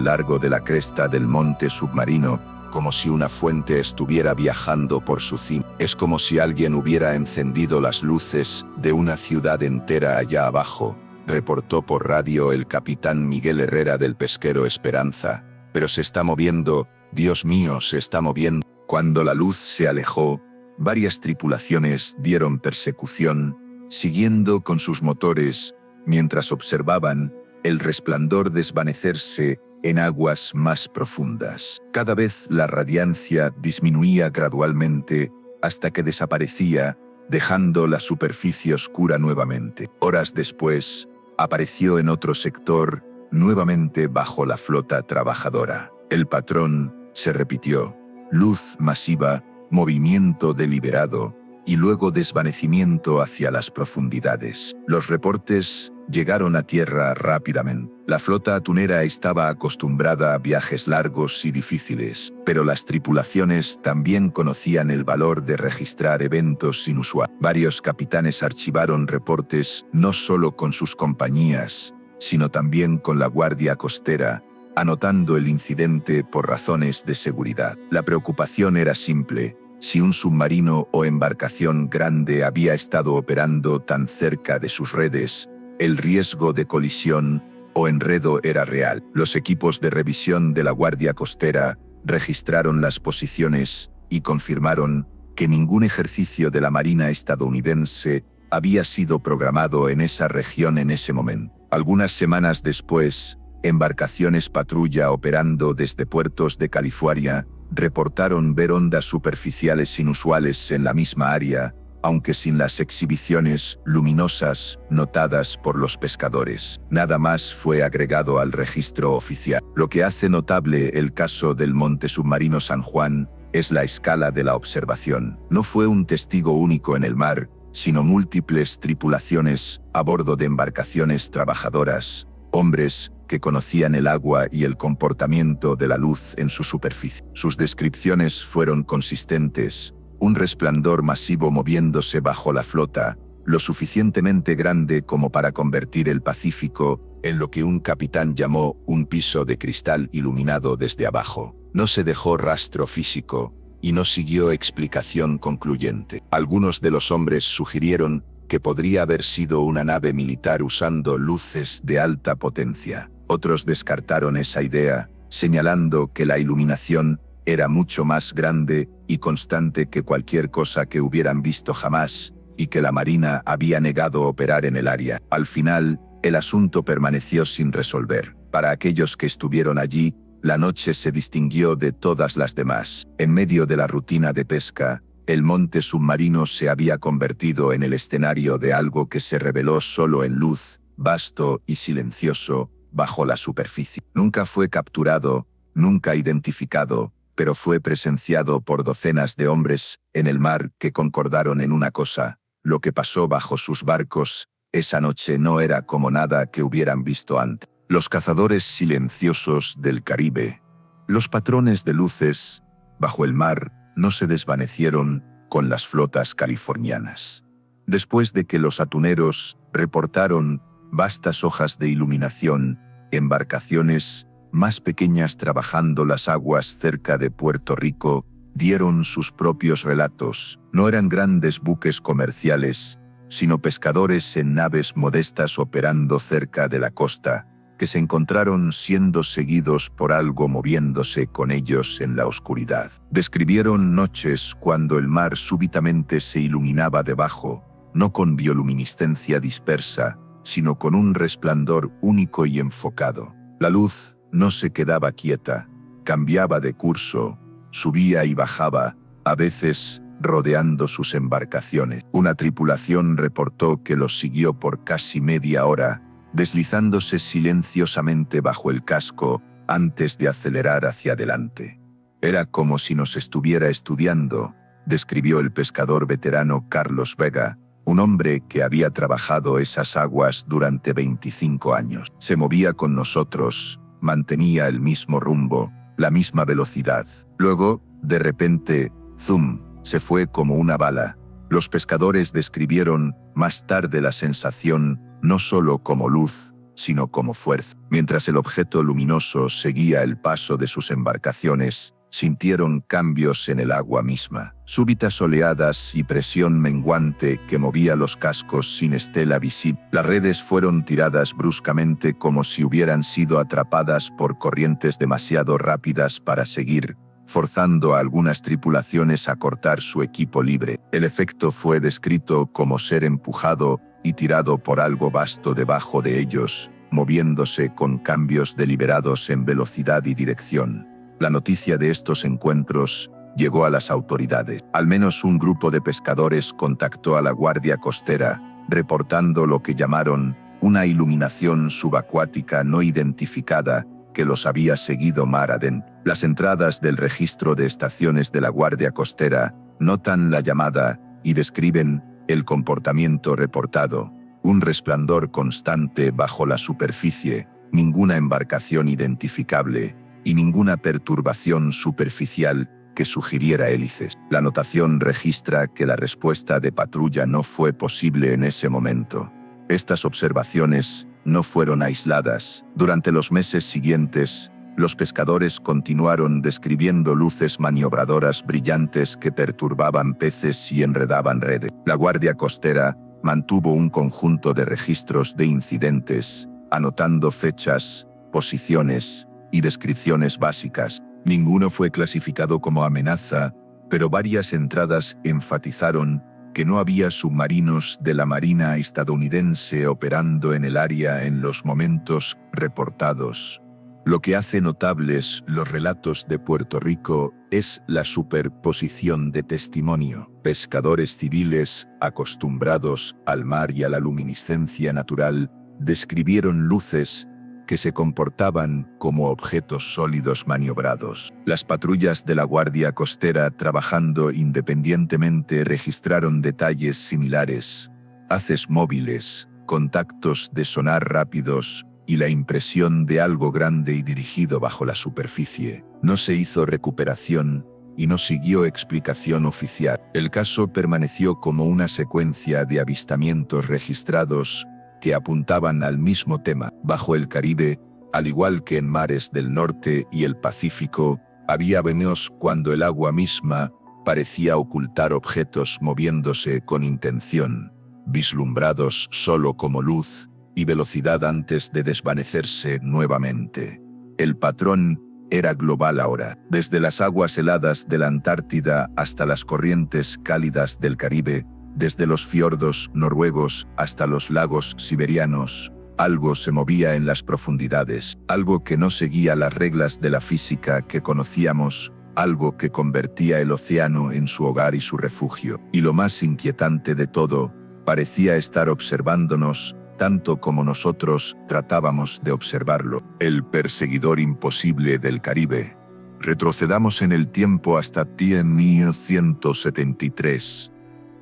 la cresta del monte submarino, como si una fuente estuviera viajando por su cima. Es como si alguien hubiera encendido las luces de una ciudad entera allá abajo, reportó por radio el capitán Miguel Herrera del pesquero Esperanza. Pero se está moviendo, Dios mío, se está moviendo. Cuando la luz se alejó, varias tripulaciones dieron persecución, siguiendo con sus motores, mientras observaban el resplandor desvanecerse en aguas más profundas. Cada vez la radiancia disminuía gradualmente hasta que desaparecía, dejando la superficie oscura nuevamente. Horas después, apareció en otro sector, nuevamente bajo la flota trabajadora. El patrón se repitió: luz masiva, movimiento deliberado, y luego desvanecimiento hacia las profundidades. Los reportes llegaron a tierra rápidamente. La flota atunera estaba acostumbrada a viajes largos y difíciles, pero las tripulaciones también conocían el valor de registrar eventos inusuales. Varios capitanes archivaron reportes no solo con sus compañías, sino también con la Guardia Costera, anotando el incidente por razones de seguridad. La preocupación era simple: si un submarino o embarcación grande había estado operando tan cerca de sus redes, el riesgo de colisión o enredo era real. Los equipos de revisión de la Guardia Costera registraron las posiciones y confirmaron que ningún ejercicio de la Marina estadounidense había sido programado en esa región en ese momento. Algunas semanas después, embarcaciones patrulla operando desde puertos de California reportaron ver ondas superficiales inusuales en la misma área, aunque sin las exhibiciones luminosas notadas por los pescadores. Nada más fue agregado al registro oficial. Lo que hace notable el caso del monte submarino San Juan es la escala de la observación. No fue un testigo único en el mar, sino múltiples tripulaciones a bordo de embarcaciones trabajadoras, hombres que conocían el agua y el comportamiento de la luz en su superficie. Sus descripciones fueron consistentes: un resplandor masivo moviéndose bajo la flota, lo suficientemente grande como para convertir el Pacífico en lo que un capitán llamó un piso de cristal iluminado desde abajo. No se dejó rastro físico y no siguió explicación concluyente. Algunos de los hombres sugirieron que podría haber sido una nave militar usando luces de alta potencia. Otros descartaron esa idea, señalando que la iluminación era mucho más grande y constante que cualquier cosa que hubieran visto jamás, y que la Marina había negado operar en el área. Al final, el asunto permaneció sin resolver. Para aquellos que estuvieron allí, la noche se distinguió de todas las demás. En medio de la rutina de pesca, el monte submarino se había convertido en el escenario de algo que se reveló solo en luz, vasto y silencioso, bajo la superficie. Nunca fue capturado, nunca identificado, pero fue presenciado por docenas de hombres en el mar que concordaron en una cosa: lo que pasó bajo sus barcos esa noche no era como nada que hubieran visto antes. Los cazadores silenciosos del Caribe, los patrones de luces bajo el mar, no se desvanecieron con las flotas californianas. Después de que los atuneros reportaron vastas hojas de iluminación, embarcaciones más pequeñas trabajando las aguas cerca de Puerto Rico dieron sus propios relatos. No eran grandes buques comerciales, sino pescadores en naves modestas operando cerca de la costa, que se encontraron siendo seguidos por algo moviéndose con ellos en la oscuridad. Describieron noches cuando el mar súbitamente se iluminaba debajo, no con bioluminiscencia dispersa, sino con un resplandor único y enfocado. La luz no se quedaba quieta, cambiaba de curso, subía y bajaba, a veces rodeando sus embarcaciones. Una tripulación reportó que los siguió por casi media hora, deslizándose silenciosamente bajo el casco antes de acelerar hacia adelante. Era como si nos estuviera estudiando, describió el pescador veterano Carlos Vega, un hombre que había trabajado esas aguas durante 25 años. Se movía con nosotros, mantenía el mismo rumbo, la misma velocidad. Luego, de repente, ¡zum!, se fue como una bala. Los pescadores describieron más tarde la sensación no solo como luz, sino como fuerza. Mientras el objeto luminoso seguía el paso de sus embarcaciones, sintieron cambios en el agua misma, súbitas oleadas y presión menguante que movía los cascos sin estela visible. Las redes fueron tiradas bruscamente como si hubieran sido atrapadas por corrientes demasiado rápidas para seguir, forzando a algunas tripulaciones a cortar su equipo libre. El efecto fue descrito como ser empujado y tirado por algo vasto debajo de ellos, moviéndose con cambios deliberados en velocidad y dirección. La noticia de estos encuentros llegó a las autoridades. Al menos un grupo de pescadores contactó a la Guardia Costera, reportando lo que llamaron una iluminación subacuática no identificada que los había seguido mar adentro. Las entradas del registro de estaciones de la Guardia Costera notan la llamada y describen el comportamiento reportado: un resplandor constante bajo la superficie, ninguna embarcación identificable y ninguna perturbación superficial que sugiriera hélices. La anotación registra que la respuesta de patrulla no fue posible en ese momento. Estas observaciones no fueron aisladas. Durante los meses siguientes, los pescadores continuaron describiendo luces maniobradoras brillantes que perturbaban peces y enredaban redes. La Guardia Costera mantuvo un conjunto de registros de incidentes, anotando fechas, posiciones y descripciones básicas. Ninguno fue clasificado como amenaza, pero varias entradas enfatizaron que no había submarinos de la Marina estadounidense operando en el área en los momentos reportados. Lo que hace notables los relatos de Puerto Rico es la superposición de testimonio. Pescadores civiles, acostumbrados al mar y a la luminiscencia natural, describieron luces que se comportaban como objetos sólidos maniobrados. Las patrullas de la Guardia Costera trabajando independientemente registraron detalles similares: haces móviles, contactos de sonar rápidos y la impresión de algo grande y dirigido bajo la superficie. No se hizo recuperación y no siguió explicación oficial. El caso permaneció como una secuencia de avistamientos registrados que apuntaban al mismo tema. Bajo el Caribe, al igual que en mares del norte y el Pacífico, había veneos cuando el agua misma parecía ocultar objetos moviéndose con intención, vislumbrados solo como luz y velocidad antes de desvanecerse nuevamente. El patrón era global ahora. Desde las aguas heladas de la Antártida hasta las corrientes cálidas del Caribe, desde los fiordos noruegos hasta los lagos siberianos, algo se movía en las profundidades, algo que no seguía las reglas de la física que conocíamos, algo que convertía el océano en su hogar y su refugio. Y lo más inquietante de todo, parecía estar observándonos, tanto como nosotros tratábamos de observarlo. El perseguidor imposible del Caribe. Retrocedamos en el tiempo hasta 1973,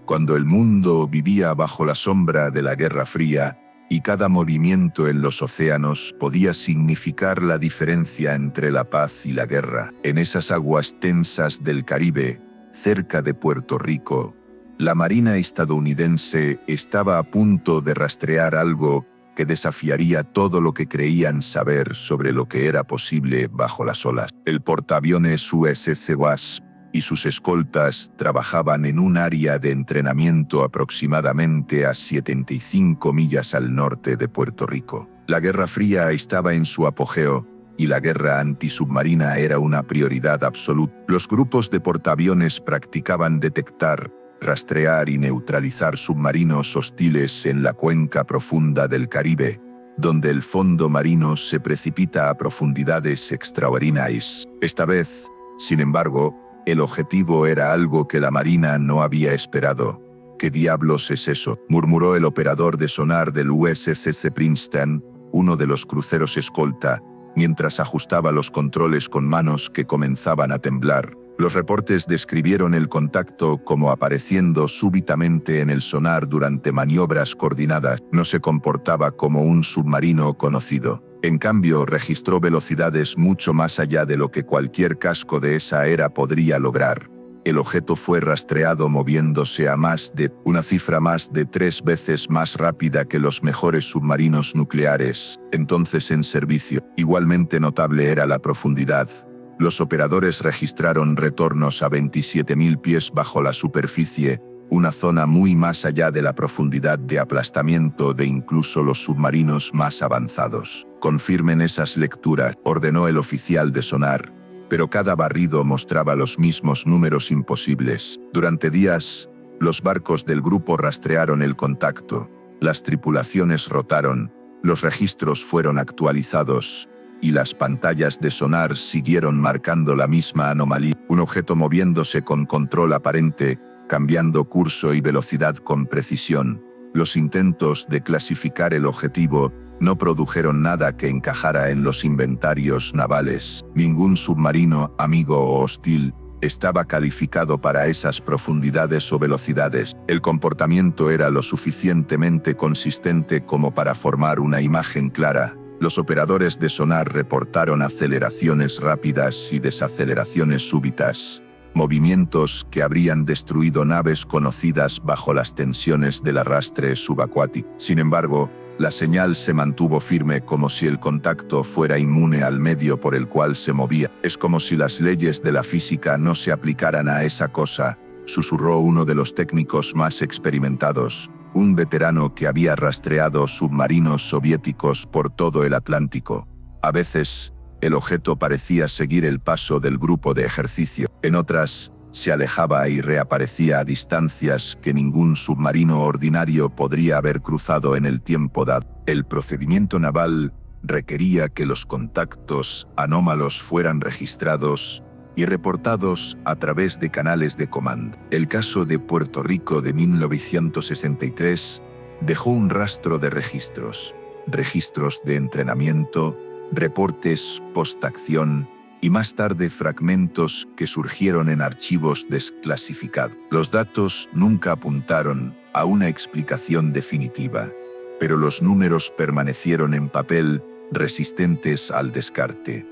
cuando el mundo vivía bajo la sombra de la Guerra Fría, y cada movimiento en los océanos podía significar la diferencia entre la paz y la guerra. En esas aguas tensas del Caribe, cerca de Puerto Rico, la Marina estadounidense estaba a punto de rastrear algo que desafiaría todo lo que creían saber sobre lo que era posible bajo las olas. El portaaviones USS Wasp y sus escoltas trabajaban en un área de entrenamiento aproximadamente a 75 millas al norte de Puerto Rico. La Guerra Fría estaba en su apogeo, y la guerra antisubmarina era una prioridad absoluta. Los grupos de portaaviones practicaban detectar, rastrear y neutralizar submarinos hostiles en la cuenca profunda del Caribe, donde el fondo marino se precipita a profundidades extraordinarias. Esta vez, sin embargo, el objetivo era algo que la Marina no había esperado. ¿Qué diablos es eso?, murmuró el operador de sonar del USS Princeton, uno de los cruceros escolta, mientras ajustaba los controles con manos que comenzaban a temblar. Los reportes describieron el contacto como apareciendo súbitamente en el sonar durante maniobras coordinadas. No se comportaba como un submarino conocido. En cambio, registró velocidades mucho más allá de lo que cualquier casco de esa era podría lograr. El objeto fue rastreado moviéndose a una cifra más de 3 veces más rápida que los mejores submarinos nucleares entonces en servicio. Igualmente notable era la profundidad. Los operadores registraron retornos a 27.000 pies bajo la superficie, una zona muy más allá de la profundidad de aplastamiento de incluso los submarinos más avanzados. Confirmen esas lecturas, ordenó el oficial de sonar, pero cada barrido mostraba los mismos números imposibles. Durante días, los barcos del grupo rastrearon el contacto, las tripulaciones rotaron, los registros fueron actualizados, y las pantallas de sonar siguieron marcando la misma anomalía. Un objeto moviéndose con control aparente, cambiando curso y velocidad con precisión. Los intentos de clasificar el objetivo no produjeron nada que encajara en los inventarios navales. Ningún submarino, amigo o hostil, estaba calificado para esas profundidades o velocidades. El comportamiento era lo suficientemente consistente como para formar una imagen clara. Los operadores de sonar reportaron aceleraciones rápidas y desaceleraciones súbitas, movimientos que habrían destruido naves conocidas bajo las tensiones del arrastre subacuático. Sin embargo, la señal se mantuvo firme como si el contacto fuera inmune al medio por el cual se movía. Es como si las leyes de la física no se aplicaran a esa cosa, susurró uno de los técnicos más experimentados, un veterano que había rastreado submarinos soviéticos por todo el Atlántico. A veces, el objeto parecía seguir el paso del grupo de ejercicio. En otras, se alejaba y reaparecía a distancias que ningún submarino ordinario podría haber cruzado en el tiempo dado. El procedimiento naval requería que los contactos anómalos fueran registrados y reportados a través de canales de comando. El caso de Puerto Rico de 1963 dejó un rastro de registros de entrenamiento, reportes post-acción y más tarde fragmentos que surgieron en archivos desclasificados. Los datos nunca apuntaron a una explicación definitiva, pero los números permanecieron en papel, resistentes al descarte.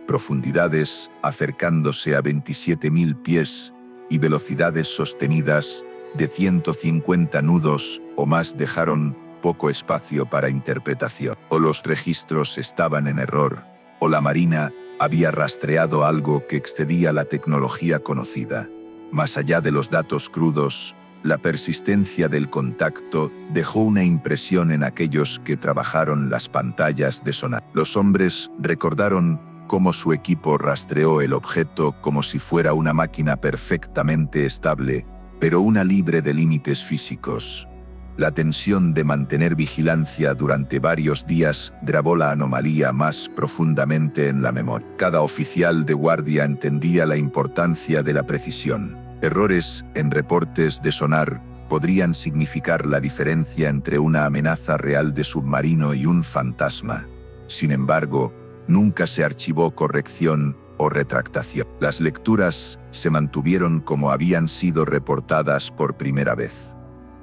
Profundidades acercándose a 27.000 pies y velocidades sostenidas de 150 nudos o más dejaron poco espacio para interpretación. O los registros estaban en error, o la Marina había rastreado algo que excedía la tecnología conocida. Más allá de los datos crudos, la persistencia del contacto dejó una impresión en aquellos que trabajaron las pantallas de sonar. Los hombres recordaron cómo su equipo rastreó el objeto como si fuera una máquina perfectamente estable, pero una libre de límites físicos. La tensión de mantener vigilancia durante varios días grabó la anomalía más profundamente en la memoria. Cada oficial de guardia entendía la importancia de la precisión. Errores en reportes de sonar podrían significar la diferencia entre una amenaza real de submarino y un fantasma. Sin embargo, nunca se archivó corrección o retractación. Las lecturas se mantuvieron como habían sido reportadas por primera vez.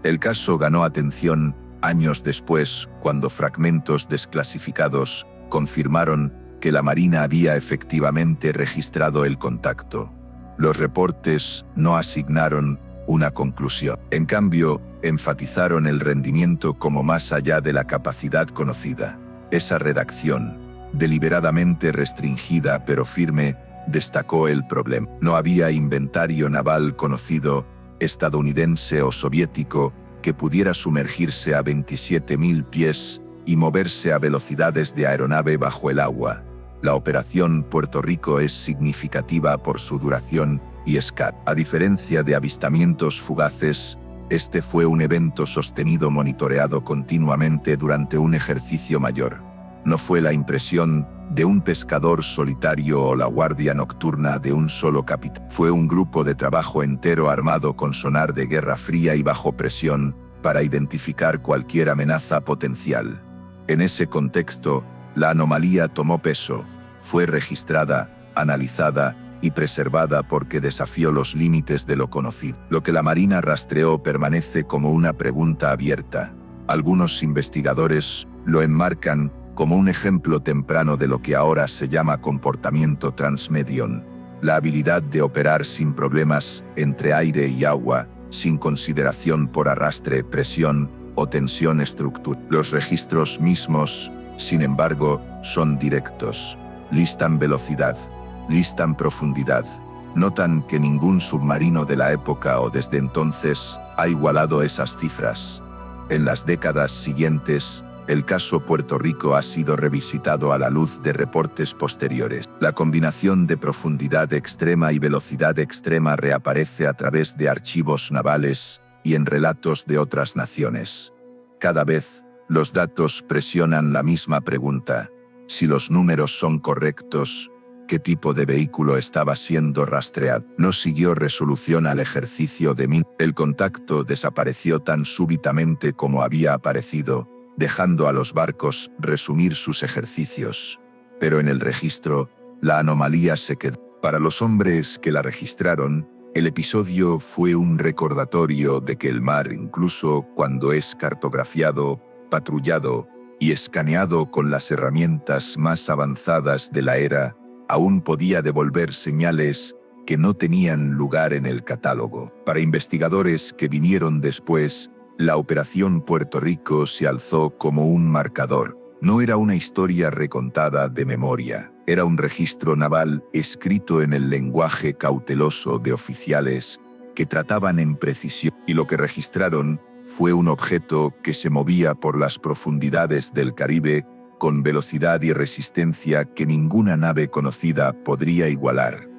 El caso ganó atención años después, cuando fragmentos desclasificados confirmaron que la Marina había efectivamente registrado el contacto. Los reportes no asignaron una conclusión. En cambio, enfatizaron el rendimiento como más allá de la capacidad conocida. Esa redacción, deliberadamente restringida pero firme, destacó el problema. No había inventario naval conocido, estadounidense o soviético, que pudiera sumergirse a 27.000 pies y moverse a velocidades de aeronave bajo el agua. La operación Puerto Rico es significativa por su duración y escala. A diferencia de avistamientos fugaces, este fue un evento sostenido monitoreado continuamente durante un ejercicio mayor. No fue la impresión de un pescador solitario o la guardia nocturna de un solo capitán. Fue un grupo de trabajo entero armado con sonar de guerra fría y bajo presión para identificar cualquier amenaza potencial. En ese contexto, la anomalía tomó peso, fue registrada, analizada y preservada porque desafió los límites de lo conocido. Lo que la Marina rastreó permanece como una pregunta abierta. Algunos investigadores lo enmarcan como un ejemplo temprano de lo que ahora se llama comportamiento transmedion, la habilidad de operar sin problemas entre aire y agua, sin consideración por arrastre, presión o tensión estructural. Los registros mismos, sin embargo, son directos. Listan velocidad, listan profundidad. Notan que ningún submarino de la época o desde entonces ha igualado esas cifras. En las décadas siguientes, el caso Puerto Rico ha sido revisitado a la luz de reportes posteriores. La combinación de profundidad extrema y velocidad extrema reaparece a través de archivos navales y en relatos de otras naciones. Cada vez, los datos presionan la misma pregunta. Si los números son correctos, ¿qué tipo de vehículo estaba siendo rastreado? No siguió resolución al ejercicio de min. El contacto desapareció tan súbitamente como había aparecido, dejando a los barcos resumir sus ejercicios. Pero en el registro, la anomalía se quedó. Para los hombres que la registraron, el episodio fue un recordatorio de que el mar, incluso cuando es cartografiado, patrullado y escaneado con las herramientas más avanzadas de la era, aún podía devolver señales que no tenían lugar en el catálogo. Para investigadores que vinieron después, la Operación Puerto Rico se alzó como un marcador. No era una historia recontada de memoria, era un registro naval escrito en el lenguaje cauteloso de oficiales que trataban en precisión, y lo que registraron fue un objeto que se movía por las profundidades del Caribe con velocidad y resistencia que ninguna nave conocida podría igualar.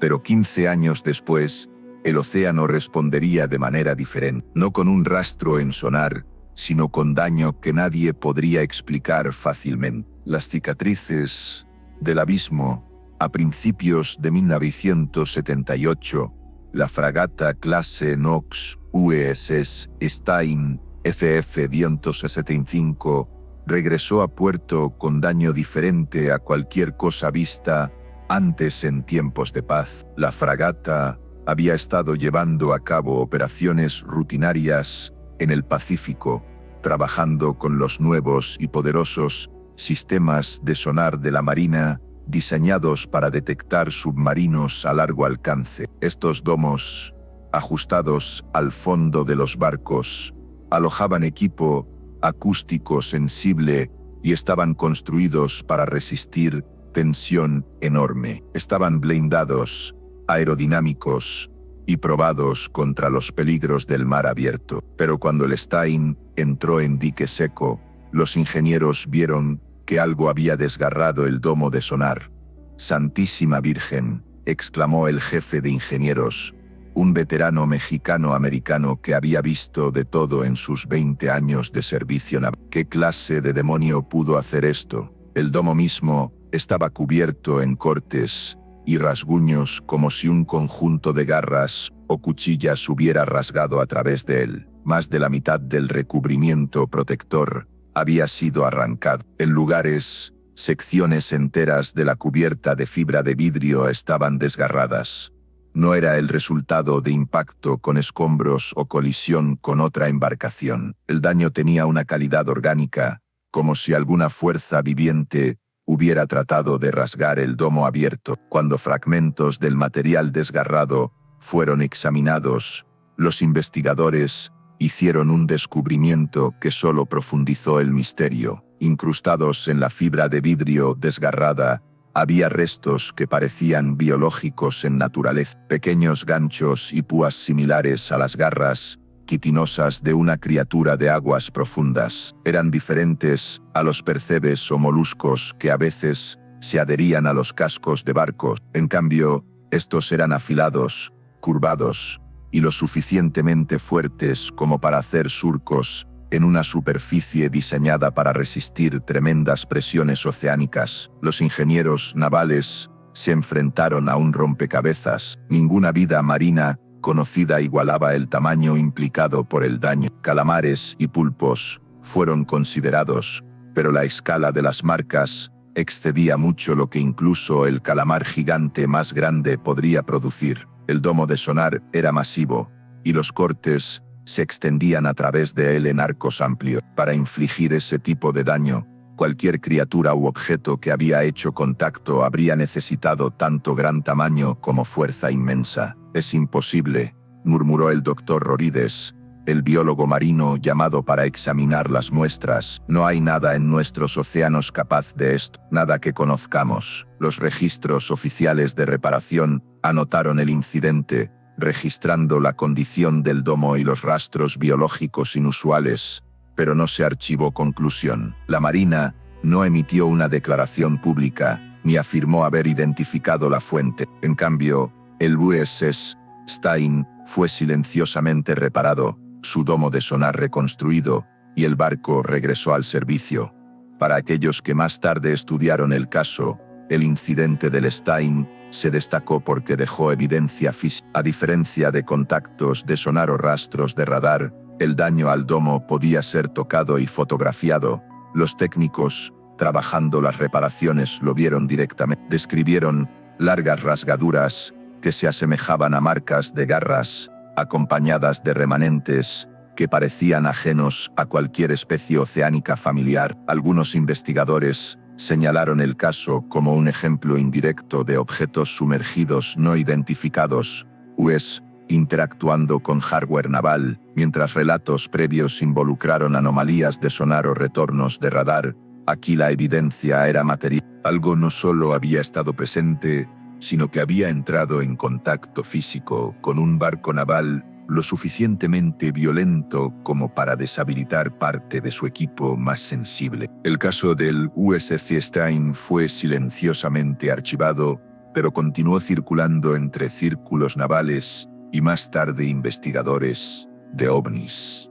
Pero 15 años después, el océano respondería de manera diferente, no con un rastro en sonar, sino con daño que nadie podría explicar fácilmente. Las cicatrices del abismo. A principios de 1978, la fragata clase Knox USS Stein FF-165 regresó a puerto con daño diferente a cualquier cosa vista antes en tiempos de paz. La fragata había estado llevando a cabo operaciones rutinarias en el Pacífico, trabajando con los nuevos y poderosos sistemas de sonar de la Marina diseñados para detectar submarinos a largo alcance. Estos domos, ajustados al fondo de los barcos, alojaban equipo acústico sensible y estaban construidos para resistir tensión enorme. Estaban blindados, aerodinámicos y probados contra los peligros del mar abierto. Pero cuando el Stein entró en dique seco, los ingenieros vieron que algo había desgarrado el domo de sonar. «Santísima Virgen», exclamó el jefe de ingenieros, un veterano mexicano-americano que había visto de todo en sus 20 años de servicio naval. ¿Qué clase de demonio pudo hacer esto? El domo mismo estaba cubierto en cortes y rasguños como si un conjunto de garras o cuchillas hubiera rasgado a través de él. Más de la mitad del recubrimiento protector había sido arrancado. En lugares, secciones enteras de la cubierta de fibra de vidrio estaban desgarradas. No era el resultado de impacto con escombros o colisión con otra embarcación. El daño tenía una calidad orgánica, como si alguna fuerza viviente hubiera tratado de rasgar el domo abierto. Cuando fragmentos del material desgarrado fueron examinados, los investigadores hicieron un descubrimiento que solo profundizó el misterio. Incrustados en la fibra de vidrio desgarrada, había restos que parecían biológicos en naturaleza, pequeños ganchos y púas similares a las garras quitinosas de una criatura de aguas profundas. Eran diferentes a los percebes o moluscos que a veces se adherían a los cascos de barcos. En cambio, estos eran afilados, curvados y lo suficientemente fuertes como para hacer surcos en una superficie diseñada para resistir tremendas presiones oceánicas. Los ingenieros navales se enfrentaron a un rompecabezas. Ninguna vida marina conocida igualaba el tamaño implicado por el daño. Calamares y pulpos fueron considerados, pero la escala de las marcas excedía mucho lo que incluso el calamar gigante más grande podría producir. El domo de sonar era masivo, y los cortes se extendían a través de él en arcos amplios. Para infligir ese tipo de daño, cualquier criatura u objeto que había hecho contacto habría necesitado tanto gran tamaño como fuerza inmensa. «Es imposible», murmuró el doctor Rorides, el biólogo marino llamado para examinar las muestras. «No hay nada en nuestros océanos capaz de esto, nada que conozcamos». Los registros oficiales de reparación anotaron el incidente, registrando la condición del domo y los rastros biológicos inusuales, pero no se archivó conclusión. La Marina no emitió una declaración pública, ni afirmó haber identificado la fuente. En cambio, el USS Stein fue silenciosamente reparado, su domo de sonar reconstruido, y el barco regresó al servicio. Para aquellos que más tarde estudiaron el caso, el incidente del Stein se destacó porque dejó evidencia física. A diferencia de contactos de sonar o rastros de radar, el daño al domo podía ser tocado y fotografiado. Los técnicos, trabajando las reparaciones, lo vieron directamente. Describieron largas rasgaduras que se asemejaban a marcas de garras, acompañadas de remanentes que parecían ajenos a cualquier especie oceánica familiar. Algunos investigadores señalaron el caso como un ejemplo indirecto de objetos sumergidos no identificados, US, interactuando con hardware naval, mientras relatos previos involucraron anomalías de sonar o retornos de radar. Aquí la evidencia era material. Algo no solo había estado presente, sino que había entrado en contacto físico con un barco naval lo suficientemente violento como para deshabilitar parte de su equipo más sensible. El caso del USS Stein fue silenciosamente archivado, pero continuó circulando entre círculos navales y más tarde investigadores de ovnis.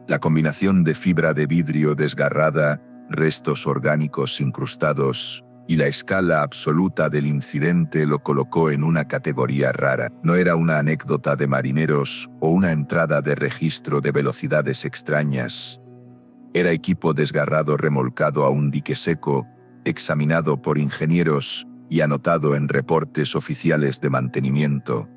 La combinación de fibra de vidrio desgarrada, restos orgánicos incrustados y la escala absoluta del incidente lo colocó en una categoría rara. No era una anécdota de marineros o una entrada de registro de velocidades extrañas. Era equipo desgarrado remolcado a un dique seco, examinado por ingenieros y anotado en reportes oficiales de mantenimiento.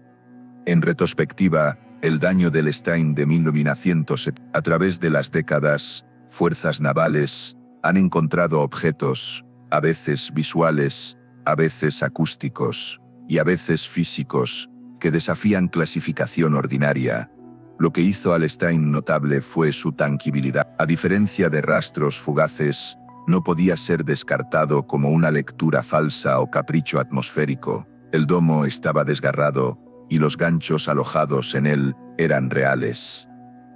En retrospectiva, el daño del Stein de 1970. A través de las décadas, fuerzas navales han encontrado objetos, a veces visuales, a veces acústicos, y a veces físicos, que desafían clasificación ordinaria. Lo que hizo al Stein notable fue su tangibilidad. A diferencia de rastros fugaces, no podía ser descartado como una lectura falsa o capricho atmosférico. El domo estaba desgarrado, y los ganchos alojados en él eran reales.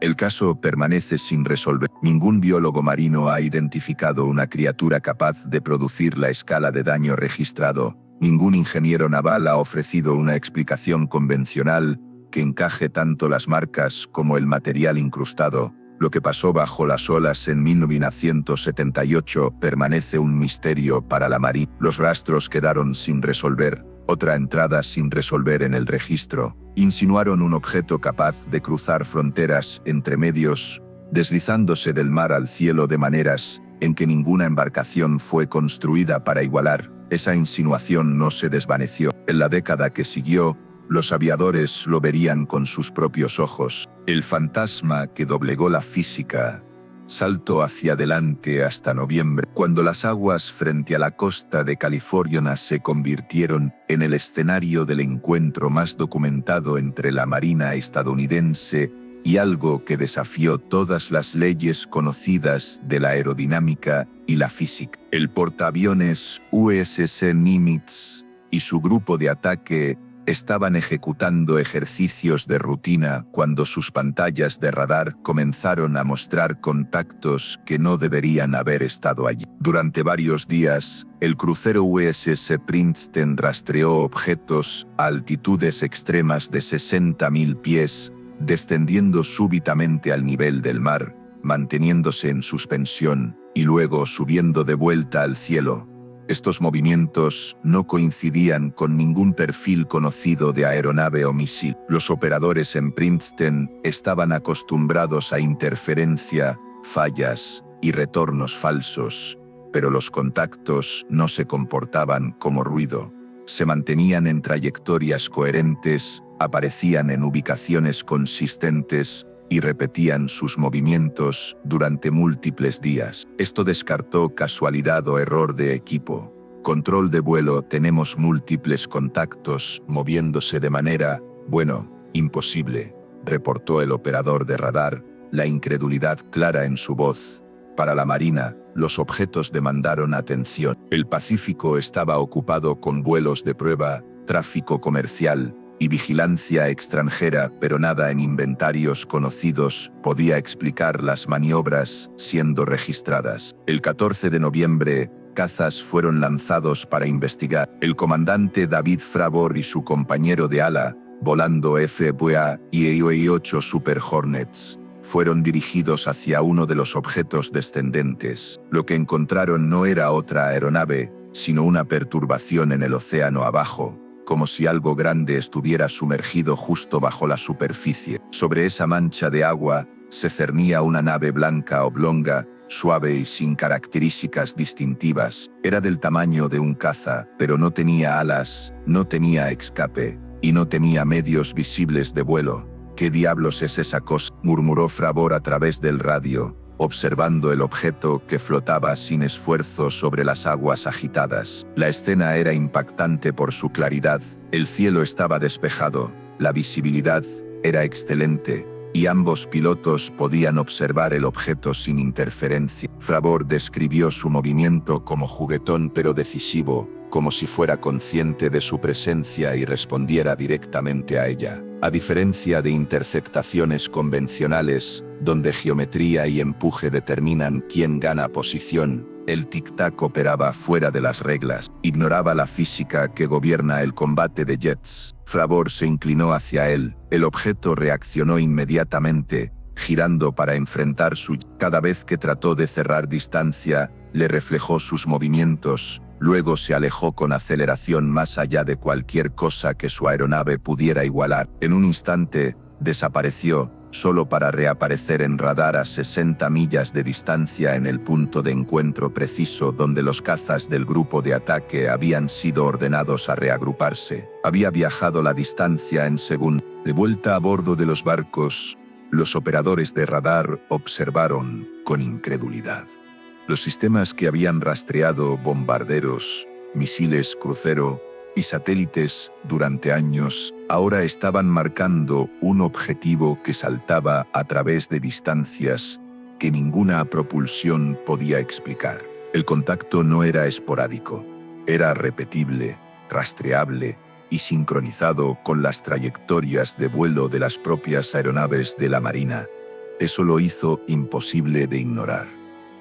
El caso permanece sin resolver. Ningún biólogo marino ha identificado una criatura capaz de producir la escala de daño registrado, Ningún ingeniero naval ha ofrecido una explicación convencional que encaje tanto las marcas como el material incrustado. Lo que pasó bajo las olas en 1978 permanece un misterio para la Marina. Los rastros quedaron sin resolver. Otra entrada sin resolver en el registro. Insinuaron un objeto capaz de cruzar fronteras entre medios, deslizándose del mar al cielo de maneras en que ninguna embarcación fue construida para igualar. Esa insinuación no se desvaneció. En la década que siguió, los aviadores lo verían con sus propios ojos. El fantasma que doblegó la física saltó hacia adelante hasta noviembre, cuando las aguas frente a la costa de California se convirtieron en el escenario del encuentro más documentado entre la Marina estadounidense y algo que desafió todas las leyes conocidas de la aerodinámica y la física. El portaaviones USS Nimitz y su grupo de ataque estaban ejecutando ejercicios de rutina cuando sus pantallas de radar comenzaron a mostrar contactos que no deberían haber estado allí. Durante varios días, el crucero USS Princeton rastreó objetos a altitudes extremas de 60.000 pies, descendiendo súbitamente al nivel del mar, manteniéndose en suspensión y luego subiendo de vuelta al cielo. Estos movimientos no coincidían con ningún perfil conocido de aeronave o misil. Los operadores en Princeton estaban acostumbrados a interferencia, fallas y retornos falsos, pero los contactos no se comportaban como ruido. Se mantenían en trayectorias coherentes, aparecían en ubicaciones consistentes y repetían sus movimientos durante múltiples días. Esto descartó casualidad o error de equipo. Control de vuelo, tenemos múltiples contactos moviéndose de manera, imposible, reportó el operador de radar, la incredulidad clara en su voz. Para la Marina, los objetos demandaron atención. El Pacífico estaba ocupado con vuelos de prueba, tráfico comercial y vigilancia extranjera, pero nada en inventarios conocidos podía explicar las maniobras siendo registradas. El 14 de noviembre, cazas fueron lanzados para investigar. El comandante David Fravor y su compañero de ala, volando FBA y EOI-8 Super Hornets, fueron dirigidos hacia uno de los objetos descendentes. Lo que encontraron no era otra aeronave, sino una perturbación en el océano abajo, como si algo grande estuviera sumergido justo bajo la superficie. Sobre esa mancha de agua se cernía una nave blanca oblonga, suave y sin características distintivas. Era del tamaño de un caza, pero no tenía alas, no tenía escape, y no tenía medios visibles de vuelo. ¿Qué diablos es esa cosa?, murmuró Fravor a través del radio, observando el objeto que flotaba sin esfuerzo sobre las aguas agitadas. La escena era impactante por su claridad, el cielo estaba despejado, la visibilidad era excelente, y ambos pilotos podían observar el objeto sin interferencia. Fravor describió su movimiento como juguetón pero decisivo, como si fuera consciente de su presencia y respondiera directamente a ella. A diferencia de interceptaciones convencionales, donde geometría y empuje determinan quién gana posición, el tic-tac operaba fuera de las reglas, ignoraba la física que gobierna el combate de jets. Fravor se inclinó hacia él, el objeto reaccionó inmediatamente, girando para enfrentar su... Cada vez que trató de cerrar distancia, le reflejó sus movimientos, luego se alejó con aceleración más allá de cualquier cosa que su aeronave pudiera igualar. En un instante, desapareció, solo para reaparecer en radar a 60 millas de distancia en el punto de encuentro preciso donde los cazas del grupo de ataque habían sido ordenados a reagruparse. Había viajado la distancia en segundos. De vuelta a bordo de los barcos, los operadores de radar observaron con incredulidad. Los sistemas que habían rastreado bombarderos, misiles crucero y satélites durante años, ahora estaban marcando un objetivo que saltaba a través de distancias que ninguna propulsión podía explicar. El contacto no era esporádico, era repetible, rastreable y sincronizado con las trayectorias de vuelo de las propias aeronaves de la Marina. Eso lo hizo imposible de ignorar.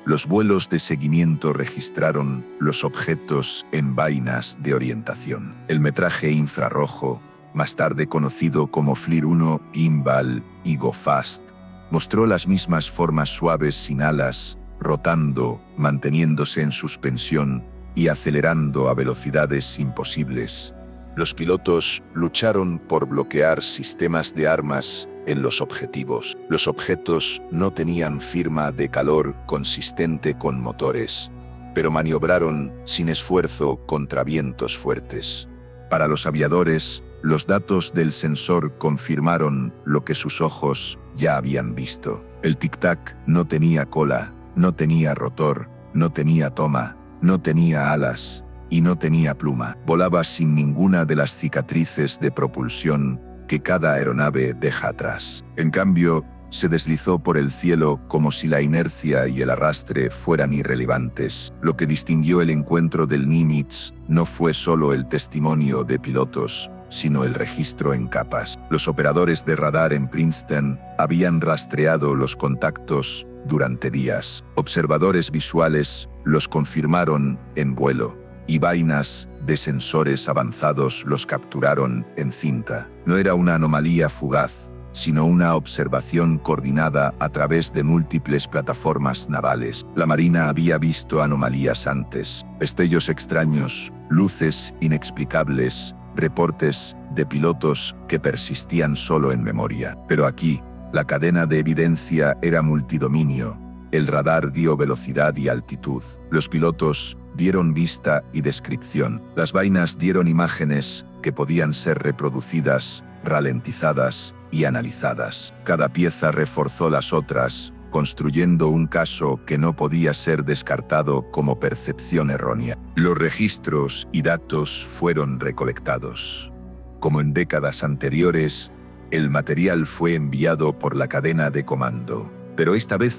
Los vuelos de seguimiento registraron los objetos en vainas de orientación. El metraje infrarrojo, más tarde conocido como FLIR 1, IMBAL y GoFast, mostró las mismas formas suaves sin alas, rotando, manteniéndose en suspensión y acelerando a velocidades imposibles. Los pilotos lucharon por bloquear sistemas de armas en los objetivos. Los objetos no tenían firma de calor consistente con motores, pero maniobraron sin esfuerzo contra vientos fuertes. Para los aviadores, los datos del sensor confirmaron lo que sus ojos ya habían visto. El tic-tac no tenía cola, no tenía rotor, no tenía toma, no tenía alas y no tenía pluma. Volaba sin ninguna de las cicatrices de propulsión que cada aeronave deja atrás. En cambio, se deslizó por el cielo como si la inercia y el arrastre fueran irrelevantes. Lo que distinguió el encuentro del Nimitz no fue solo el testimonio de pilotos, sino el registro en capas. Los operadores de radar en Princeton habían rastreado los contactos durante días. Observadores visuales los confirmaron en vuelo, y vainas de sensores avanzados los capturaron en cinta. No era una anomalía fugaz, sino una observación coordinada a través de múltiples plataformas navales. La Marina había visto anomalías antes, destellos extraños, luces inexplicables, reportes de pilotos que persistían solo en memoria. Pero aquí, la cadena de evidencia era multidominio. El radar dio velocidad y altitud. Los pilotos dieron vista y descripción. Las vainas dieron imágenes que podían ser reproducidas, ralentizadas y analizadas. Cada pieza reforzó las otras, construyendo un caso que no podía ser descartado como percepción errónea. Los registros y datos fueron recolectados. Como en décadas anteriores, el material fue enviado por la cadena de comando, pero esta vez,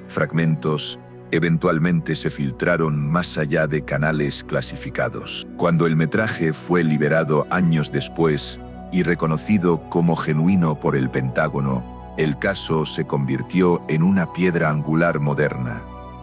fragmentos eventualmente se filtraron más allá de canales clasificados. Cuando el metraje fue liberado años después y reconocido como genuino por el Pentágono, el caso se convirtió en una piedra angular moderna.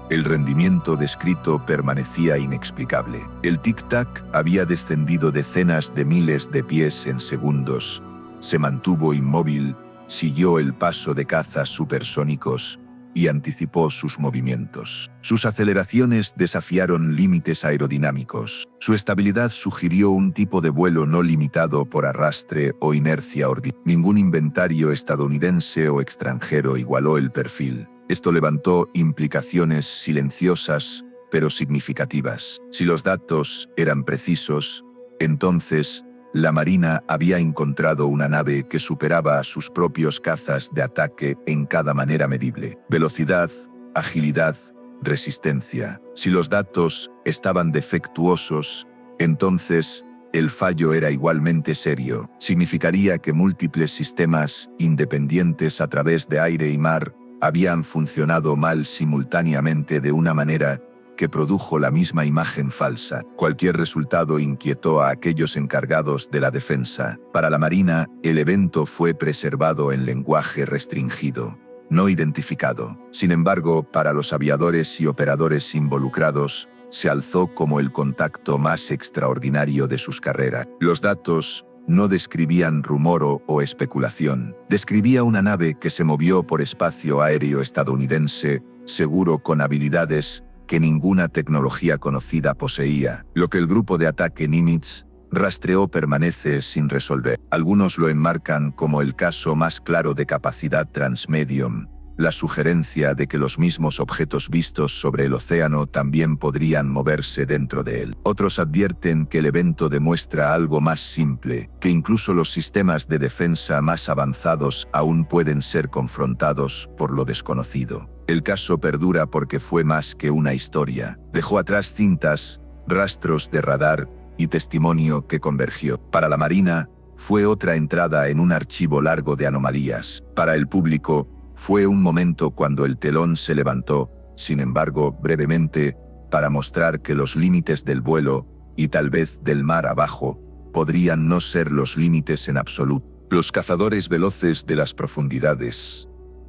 El rendimiento descrito permanecía inexplicable. El tic-tac había descendido decenas de miles de pies en segundos. Se mantuvo inmóvil, siguió el paso de cazas supersónicos y anticipó sus movimientos. Sus aceleraciones desafiaron límites aerodinámicos. Su estabilidad sugirió un tipo de vuelo no limitado por arrastre o inercia ordinaria. Ningún inventario estadounidense o extranjero igualó el perfil. Esto levantó implicaciones silenciosas, pero significativas. Si los datos eran precisos, entonces la Marina había encontrado una nave que superaba a sus propios cazas de ataque en cada manera medible. Velocidad, agilidad, resistencia. Si los datos estaban defectuosos, entonces el fallo era igualmente serio. Significaría que múltiples sistemas independientes a través de aire y mar habían funcionado mal simultáneamente de una manera que produjo la misma imagen falsa. Cualquier resultado inquietó a aquellos encargados de la defensa. Para la Marina, el evento fue preservado en lenguaje restringido, no identificado. Sin embargo, para los aviadores y operadores involucrados, se alzó como el contacto más extraordinario de sus carreras. Los datos no describían rumor o especulación. Describía una nave que se movió por espacio aéreo estadounidense, seguro, con habilidades que ninguna tecnología conocida poseía. Lo que el grupo de ataque Nimitz rastreó permanece sin resolver. Algunos lo enmarcan como el caso más claro de capacidad transmedium, la sugerencia de que los mismos objetos vistos sobre el océano también podrían moverse dentro de él. Otros advierten que el evento demuestra algo más simple, que incluso los sistemas de defensa más avanzados aún pueden ser confrontados por lo desconocido. El caso perdura porque fue más que una historia. Dejó atrás cintas, rastros de radar y testimonio que convergió. Para la Marina, fue otra entrada en un archivo largo de anomalías. Para el público, fue un momento cuando el telón se levantó, sin embargo, brevemente, para mostrar que los límites del vuelo, y tal vez del mar abajo, podrían no ser los límites en absoluto. Los cazadores veloces de las profundidades.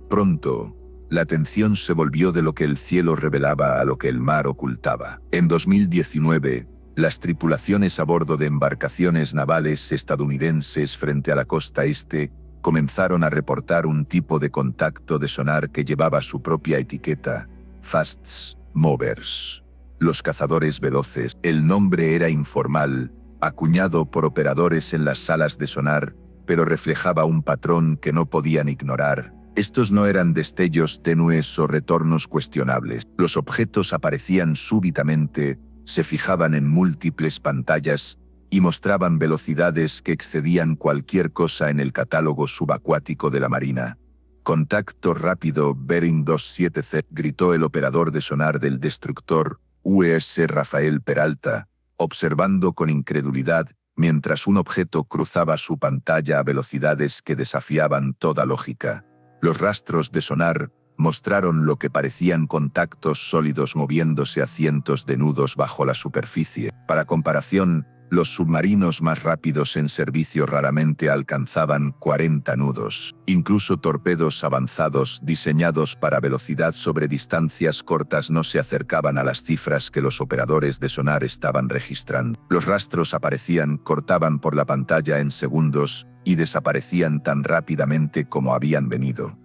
Pronto, La atención se volvió de lo que el cielo revelaba a lo que el mar ocultaba. En 2019, las tripulaciones a bordo de embarcaciones navales estadounidenses frente a la costa este comenzaron a reportar un tipo de contacto de sonar que llevaba su propia etiqueta, Fast Movers. Los cazadores veloces. El nombre era informal, acuñado por operadores en las salas de sonar, pero reflejaba un patrón que no podían ignorar. Estos no eran destellos tenues o retornos cuestionables. Los objetos aparecían súbitamente, se fijaban en múltiples pantallas y mostraban velocidades que excedían cualquier cosa en el catálogo subacuático de la Marina. «Contacto rápido, Bering 27C», gritó el operador de sonar del destructor USS Rafael Peralta, observando con incredulidad mientras un objeto cruzaba su pantalla a velocidades que desafiaban toda lógica. Los rastros de sonar mostraron lo que parecían contactos sólidos moviéndose a cientos de nudos bajo la superficie. Para comparación, los submarinos más rápidos en servicio raramente alcanzaban 40 nudos. Incluso torpedos avanzados diseñados para velocidad sobre distancias cortas no se acercaban a las cifras que los operadores de sonar estaban registrando. Los rastros aparecían, cortaban por la pantalla en segundos y desaparecían tan rápidamente como habían venido.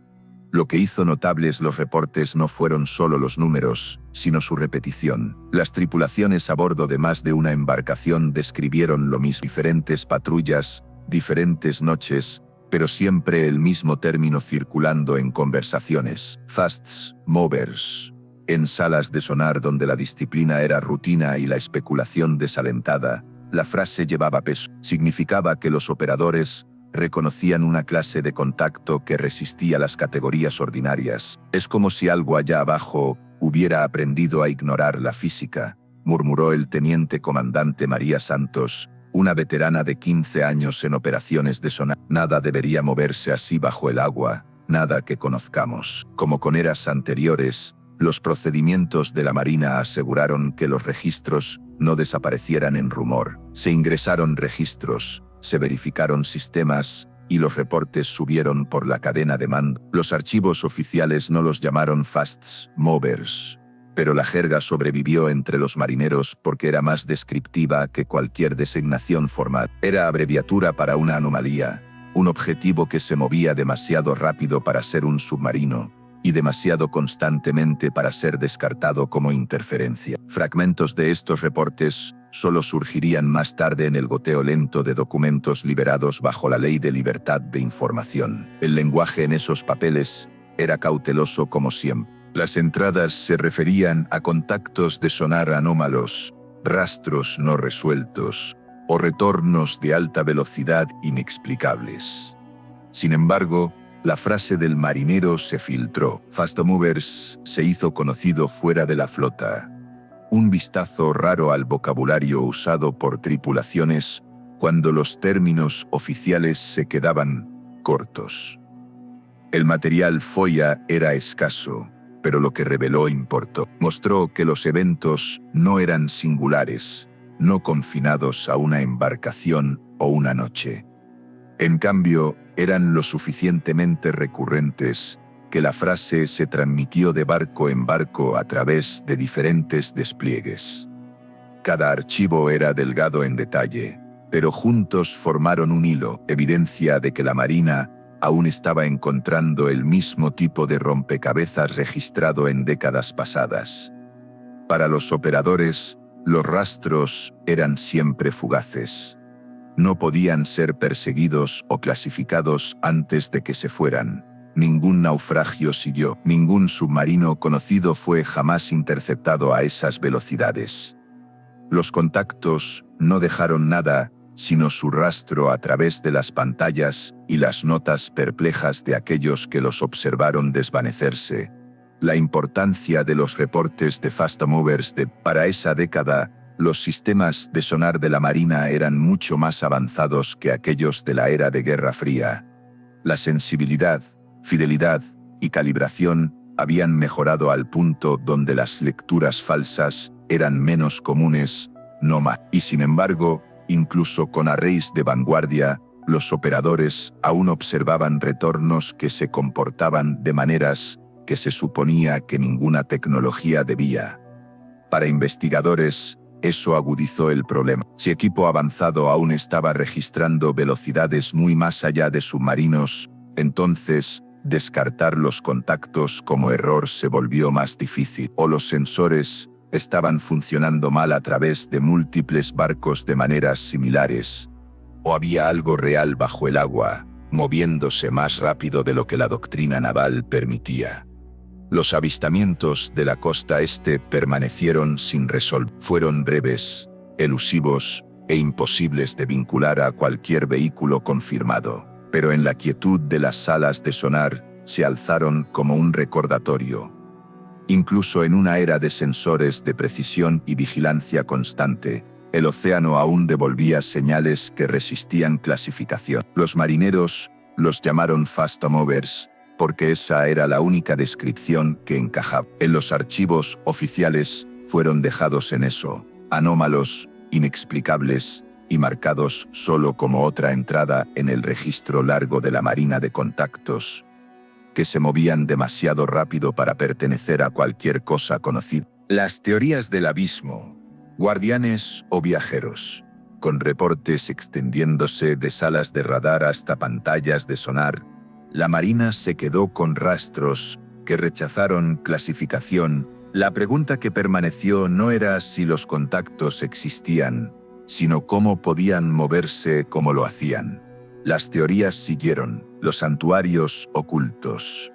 Lo que hizo notables los reportes no fueron solo los números, sino su repetición. Las tripulaciones a bordo de más de una embarcación describieron lo mismo. Diferentes patrullas, diferentes noches, pero siempre el mismo término circulando en conversaciones. Fast Movers. En salas de sonar donde la disciplina era rutina y la especulación desalentada, la frase llevaba peso. Significaba que los operadores reconocían una clase de contacto que resistía las categorías ordinarias. «Es como si algo allá abajo hubiera aprendido a ignorar la física», murmuró el teniente comandante María Santos, una veterana de 15 años en operaciones de sonar. «Nada debería moverse así bajo el agua, nada que conozcamos». Como con eras anteriores, los procedimientos de la Marina aseguraron que los registros no desaparecieran en rumor. Se ingresaron registros, se verificaron sistemas y los reportes subieron por la cadena de mando. Los archivos oficiales no los llamaron Fast Movers, pero la jerga sobrevivió entre los marineros porque era más descriptiva que cualquier designación formal. Era abreviatura para una anomalía, un objetivo que se movía demasiado rápido para ser un submarino y demasiado constantemente para ser descartado como interferencia. Fragmentos de estos reportes solo surgirían más tarde en el goteo lento de documentos liberados bajo la Ley de Libertad de Información. El lenguaje en esos papeles era cauteloso como siempre. Las entradas se referían a contactos de sonar anómalos, rastros no resueltos o retornos de alta velocidad inexplicables. Sin embargo, la frase del marinero se filtró. Fast Movers se hizo conocido fuera de la flota. Un vistazo raro al vocabulario usado por tripulaciones cuando los términos oficiales se quedaban cortos. El material FOIA era escaso, pero lo que reveló importó. Mostró que los eventos no eran singulares, no confinados a una embarcación o una noche. En cambio, eran lo suficientemente recurrentes que la frase se transmitió de barco en barco a través de diferentes despliegues. Cada archivo era delgado en detalle, pero juntos formaron un hilo, evidencia de que la Marina aún estaba encontrando el mismo tipo de rompecabezas registrado en décadas pasadas. Para los operadores, los rastros eran siempre fugaces. No podían ser perseguidos o clasificados antes de que se fueran. Ningún naufragio siguió, ningún submarino conocido fue jamás interceptado a esas velocidades. Los contactos no dejaron nada, sino su rastro a través de las pantallas y las notas perplejas de aquellos que los observaron desvanecerse. La importancia de los reportes de Fast Movers para esa década, los sistemas de sonar de la Marina eran mucho más avanzados que aquellos de la era de Guerra Fría. La sensibilidad, fidelidad y calibración habían mejorado al punto donde las lecturas falsas eran menos comunes, no más. Y sin embargo, incluso con arrays de vanguardia, los operadores aún observaban retornos que se comportaban de maneras que se suponía que ninguna tecnología debía. Para investigadores, eso agudizó el problema. Si equipo avanzado aún estaba registrando velocidades muy más allá de submarinos, entonces, descartar los contactos como error se volvió más difícil. O los sensores estaban funcionando mal a través de múltiples barcos de maneras similares. O había algo real bajo el agua, moviéndose más rápido de lo que la doctrina naval permitía. Los avistamientos de la costa este permanecieron sin resolver. Fueron breves, elusivos e imposibles de vincular a cualquier vehículo confirmado, pero en la quietud de las salas de sonar se alzaron como un recordatorio. Incluso en una era de sensores de precisión y vigilancia constante, el océano aún devolvía señales que resistían clasificación. Los marineros los llamaron fast movers, porque esa era la única descripción que encajaba. En los archivos oficiales fueron dejados en eso, anómalos, inexplicables y marcados solo como otra entrada en el registro largo de la Marina de contactos, que se movían demasiado rápido para pertenecer a cualquier cosa conocida. Las teorías del abismo, guardianes o viajeros, con reportes extendiéndose de salas de radar hasta pantallas de sonar. La Marina se quedó con rastros que rechazaron clasificación. La pregunta que permaneció no era si los contactos existían, sino cómo podían moverse como lo hacían. Las teorías siguieron, los santuarios ocultos.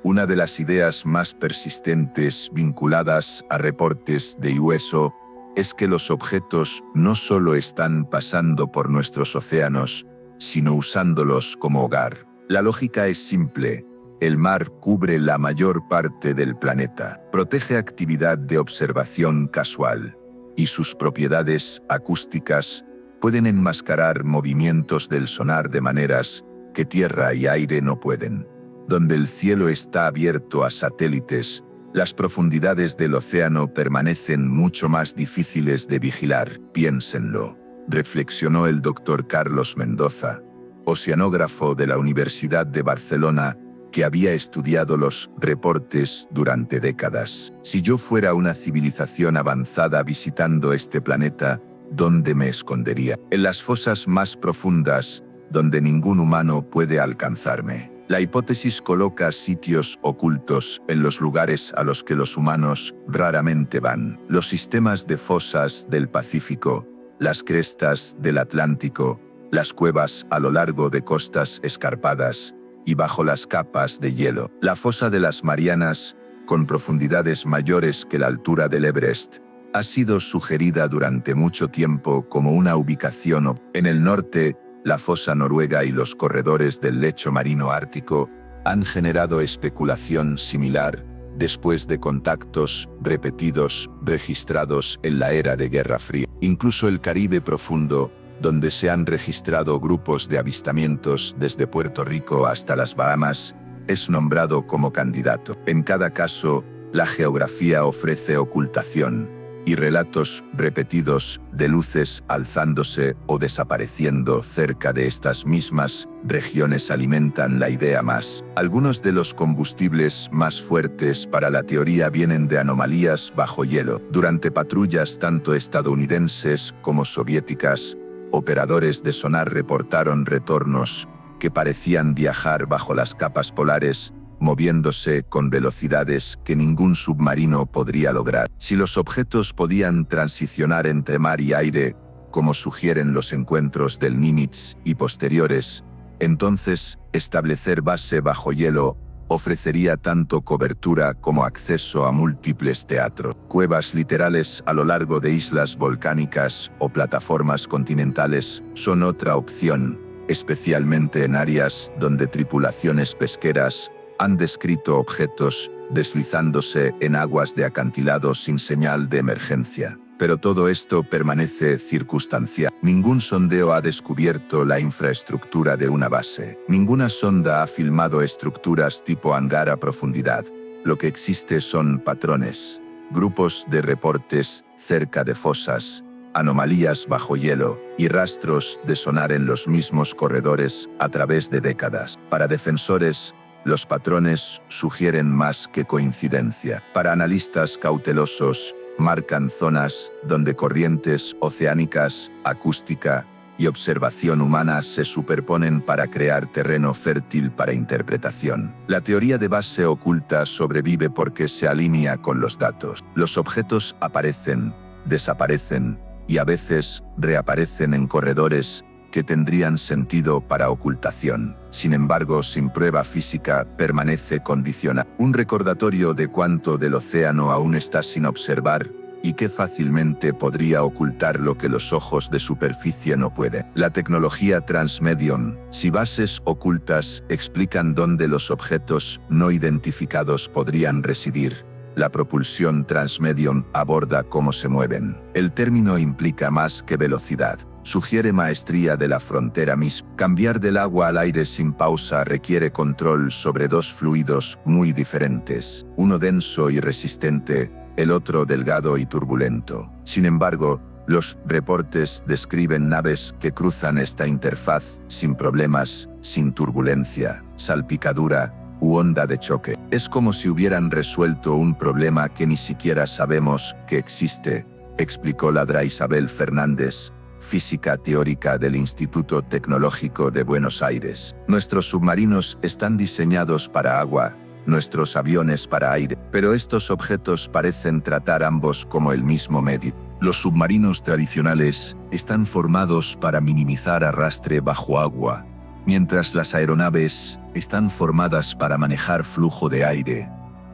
Una de las ideas más persistentes vinculadas a reportes de USO es que los objetos no solo están pasando por nuestros océanos, sino usándolos como hogar. La lógica es simple. El mar cubre la mayor parte del planeta, protege actividad de observación casual, y sus propiedades acústicas pueden enmascarar movimientos del sonar de maneras que tierra y aire no pueden. Donde el cielo está abierto a satélites, las profundidades del océano permanecen mucho más difíciles de vigilar. Piénsenlo, reflexionó el doctor Carlos Mendoza, oceanógrafo de la Universidad de Barcelona, que había estudiado los reportes durante décadas. Si yo fuera una civilización avanzada visitando este planeta, ¿dónde me escondería? En las fosas más profundas, donde ningún humano puede alcanzarme. La hipótesis coloca sitios ocultos en los lugares a los que los humanos raramente van. Los sistemas de fosas del Pacífico, las crestas del Atlántico, las cuevas a lo largo de costas escarpadas y bajo las capas de hielo. La fosa de las Marianas, con profundidades mayores que la altura del Everest, ha sido sugerida durante mucho tiempo como una ubicación. En el norte, la fosa noruega y los corredores del lecho marino ártico han generado especulación similar después de contactos repetidos registrados en la era de Guerra Fría. Incluso el Caribe profundo, donde se han registrado grupos de avistamientos desde Puerto Rico hasta las Bahamas, es nombrado como candidato. En cada caso, la geografía ofrece ocultación y relatos repetidos de luces alzándose o desapareciendo cerca de estas mismas regiones alimentan la idea más. Algunos de los combustibles más fuertes para la teoría vienen de anomalías bajo hielo. Durante patrullas tanto estadounidenses como soviéticas, operadores de sonar reportaron retornos que parecían viajar bajo las capas polares, moviéndose con velocidades que ningún submarino podría lograr. Si los objetos podían transicionar entre mar y aire, como sugieren los encuentros del Nimitz y posteriores, entonces establecer base bajo hielo ofrecería tanto cobertura como acceso a múltiples teatros. Cuevas literales a lo largo de islas volcánicas o plataformas continentales son otra opción, especialmente en áreas donde tripulaciones pesqueras han descrito objetos deslizándose en aguas de acantilado sin señal de emergencia. Pero todo esto permanece circunstancial. Ningún sondeo ha descubierto la infraestructura de una base. Ninguna sonda ha filmado estructuras tipo hangar a profundidad. Lo que existe son patrones, grupos de reportes cerca de fosas, anomalías bajo hielo y rastros de sonar en los mismos corredores a través de décadas. Para defensores, Los patrones sugieren más que coincidencia. Para analistas cautelosos, marcan zonas donde corrientes oceánicas, acústica y observación humana se superponen para crear terreno fértil para interpretación. La teoría de base oculta sobrevive porque se alinea con los datos. Los objetos aparecen, desaparecen y a veces reaparecen en corredores que tendrían sentido para ocultación. Sin embargo, sin prueba física, permanece condicionada. Un recordatorio de cuánto del océano aún está sin observar y que fácilmente podría ocultar lo que los ojos de superficie no pueden. La tecnología Transmedium, si bases ocultas explican dónde los objetos no identificados podrían residir. La propulsión Transmedium aborda cómo se mueven. El término implica más que velocidad. Sugiere maestría de la frontera misma. Cambiar del agua al aire sin pausa requiere control sobre dos fluidos muy diferentes, uno denso y resistente, el otro delgado y turbulento. Sin embargo, los reportes describen naves que cruzan esta interfaz sin problemas, sin turbulencia, salpicadura u onda de choque. Es como si hubieran resuelto un problema que ni siquiera sabemos que existe, explicó la Dra. Isabel Fernández, física teórica del Instituto Tecnológico de Buenos Aires. Nuestros submarinos están diseñados para agua, nuestros aviones para aire, pero estos objetos parecen tratar ambos como el mismo medio. Los submarinos tradicionales están formados para minimizar arrastre bajo agua, mientras las aeronaves están formadas para manejar flujo de aire.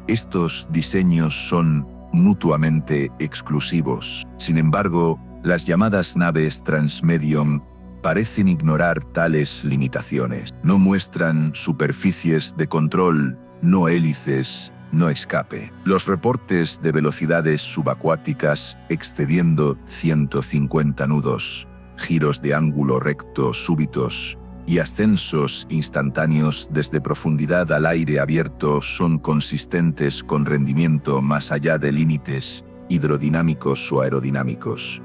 Estos diseños son mutuamente exclusivos. Sin embargo, las llamadas naves Transmedium parecen ignorar tales limitaciones. No muestran superficies de control, no hélices, no escape. Los reportes de velocidades subacuáticas excediendo 150 nudos, giros de ángulo recto súbitos y ascensos instantáneos desde profundidad al aire abierto son consistentes con rendimiento más allá de límites hidrodinámicos o aerodinámicos.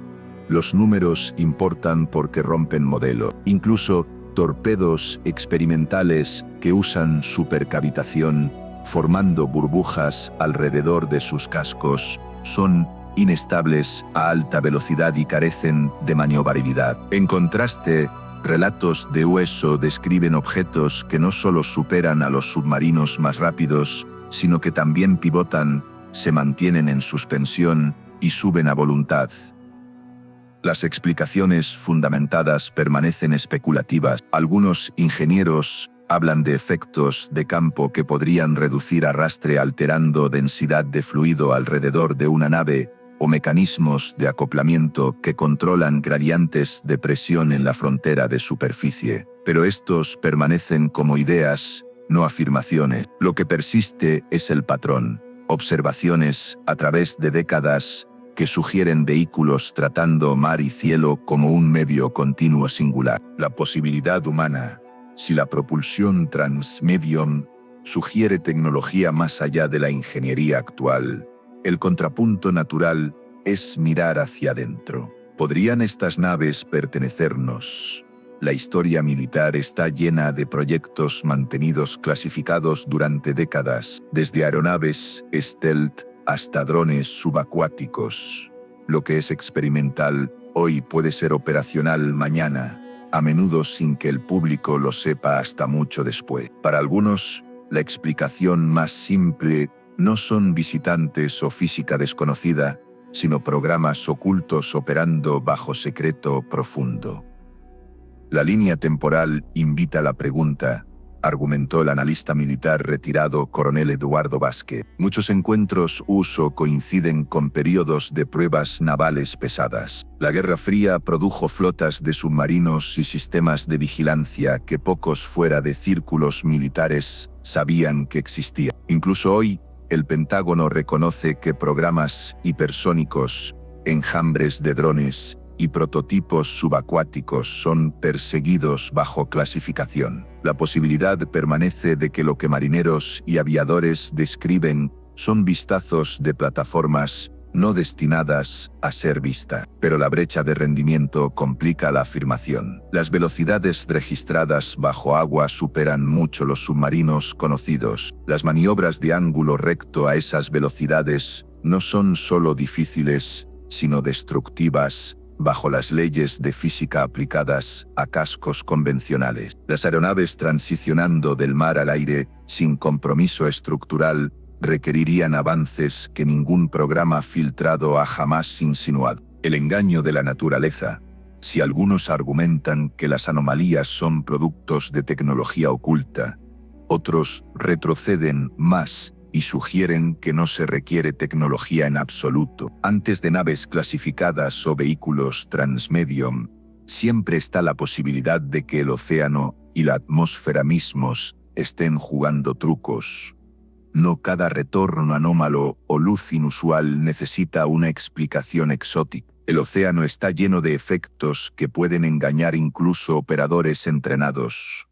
Los números importan porque rompen modelo. Incluso torpedos experimentales que usan supercavitación, formando burbujas alrededor de sus cascos, son inestables a alta velocidad y carecen de maniobrabilidad. En contraste, relatos de hueso describen objetos que no solo superan a los submarinos más rápidos, sino que también pivotan, se mantienen en suspensión y suben a voluntad. Las explicaciones fundamentadas permanecen especulativas. Algunos ingenieros hablan de efectos de campo que podrían reducir arrastre alterando densidad de fluido alrededor de una nave, o mecanismos de acoplamiento que controlan gradientes de presión en la frontera de superficie. Pero estos permanecen como ideas, no afirmaciones. Lo que persiste es el patrón. Observaciones a través de décadas que sugieren vehículos tratando mar y cielo como un medio continuo singular. La posibilidad humana, si la propulsión Transmedium sugiere tecnología más allá de la ingeniería actual, el contrapunto natural es mirar hacia adentro. ¿Podrían estas naves pertenecernos? La historia militar está llena de proyectos mantenidos clasificados durante décadas, desde aeronaves stealth hasta drones subacuáticos. Lo que es experimental hoy puede ser operacional mañana, a menudo sin que el público lo sepa hasta mucho después. Para algunos, la explicación más simple no son visitantes o física desconocida, sino programas ocultos operando bajo secreto profundo. La línea temporal invita a la pregunta, argumentó el analista militar retirado coronel Eduardo Vázquez. Muchos encuentros uso coinciden con periodos de pruebas navales pesadas. La Guerra Fría produjo flotas de submarinos y sistemas de vigilancia que pocos fuera de círculos militares sabían que existían. Incluso hoy, el Pentágono reconoce que programas hipersónicos, enjambres de drones y prototipos subacuáticos son perseguidos bajo clasificación. La posibilidad permanece de que lo que marineros y aviadores describen son vistazos de plataformas no destinadas a ser vista. Pero la brecha de rendimiento complica la afirmación. Las velocidades registradas bajo agua superan mucho los submarinos conocidos. Las maniobras de ángulo recto a esas velocidades no son solo difíciles, sino destructivas, bajo las leyes de física aplicadas a cascos convencionales. Las aeronaves transicionando del mar al aire, sin compromiso estructural, requerirían avances que ningún programa filtrado ha jamás insinuado. El engaño de la naturaleza. Si algunos argumentan que las anomalías son productos de tecnología oculta, otros retroceden más y sugieren que no se requiere tecnología en absoluto. Antes de naves clasificadas o vehículos transmedium, siempre está la posibilidad de que el océano y la atmósfera mismos estén jugando trucos. No cada retorno anómalo o luz inusual necesita una explicación exótica. El océano está lleno de efectos que pueden engañar incluso operadores entrenados.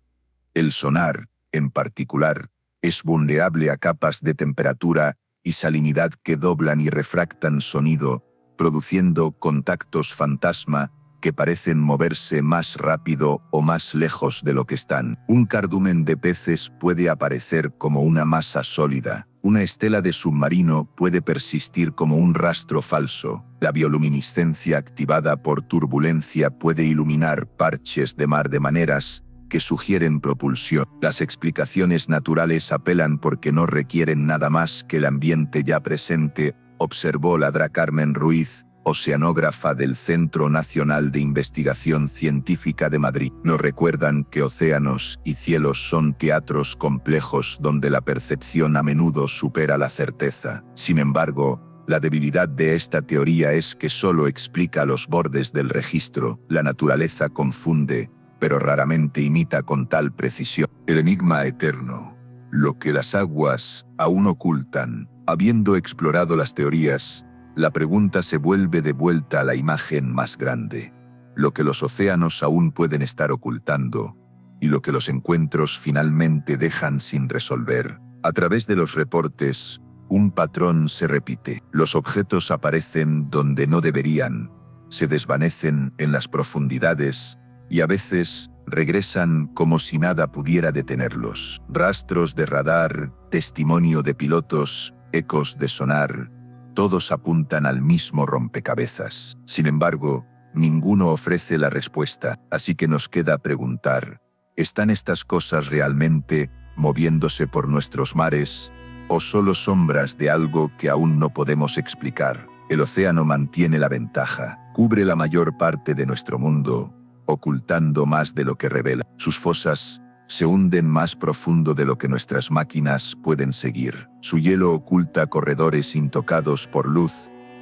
El sonar, en particular, es vulnerable a capas de temperatura y salinidad que doblan y refractan sonido, produciendo contactos fantasma que parecen moverse más rápido o más lejos de lo que están. Un cardumen de peces puede aparecer como una masa sólida. Una estela de submarino puede persistir como un rastro falso. La bioluminiscencia activada por turbulencia puede iluminar parches de mar de maneras que sugieren propulsión. Las explicaciones naturales apelan porque no requieren nada más que el ambiente ya presente, observó la Dra. Carmen Ruiz, oceanógrafa del Centro Nacional de Investigación Científica de Madrid. Nos recuerdan que océanos y cielos son teatros complejos donde la percepción a menudo supera la certeza. Sin embargo, la debilidad de esta teoría es que solo explica los bordes del registro. La naturaleza confunde, pero raramente imita con tal precisión. El enigma eterno. Lo que las aguas aún ocultan. Habiendo explorado las teorías, la pregunta se vuelve de vuelta a la imagen más grande. Lo que los océanos aún pueden estar ocultando, y lo que los encuentros finalmente dejan sin resolver. A través de los reportes, un patrón se repite. Los objetos aparecen donde no deberían, se desvanecen en las profundidades, y a veces regresan como si nada pudiera detenerlos. Rastros de radar, testimonio de pilotos, ecos de sonar, todos apuntan al mismo rompecabezas. Sin embargo, ninguno ofrece la respuesta, así que nos queda preguntar, ¿están estas cosas realmente moviéndose por nuestros mares, o solo sombras de algo que aún no podemos explicar? El océano mantiene la ventaja, cubre la mayor parte de nuestro mundo, ocultando más de lo que revela. Sus fosas se hunden más profundo de lo que nuestras máquinas pueden seguir. Su hielo oculta corredores intocados por luz,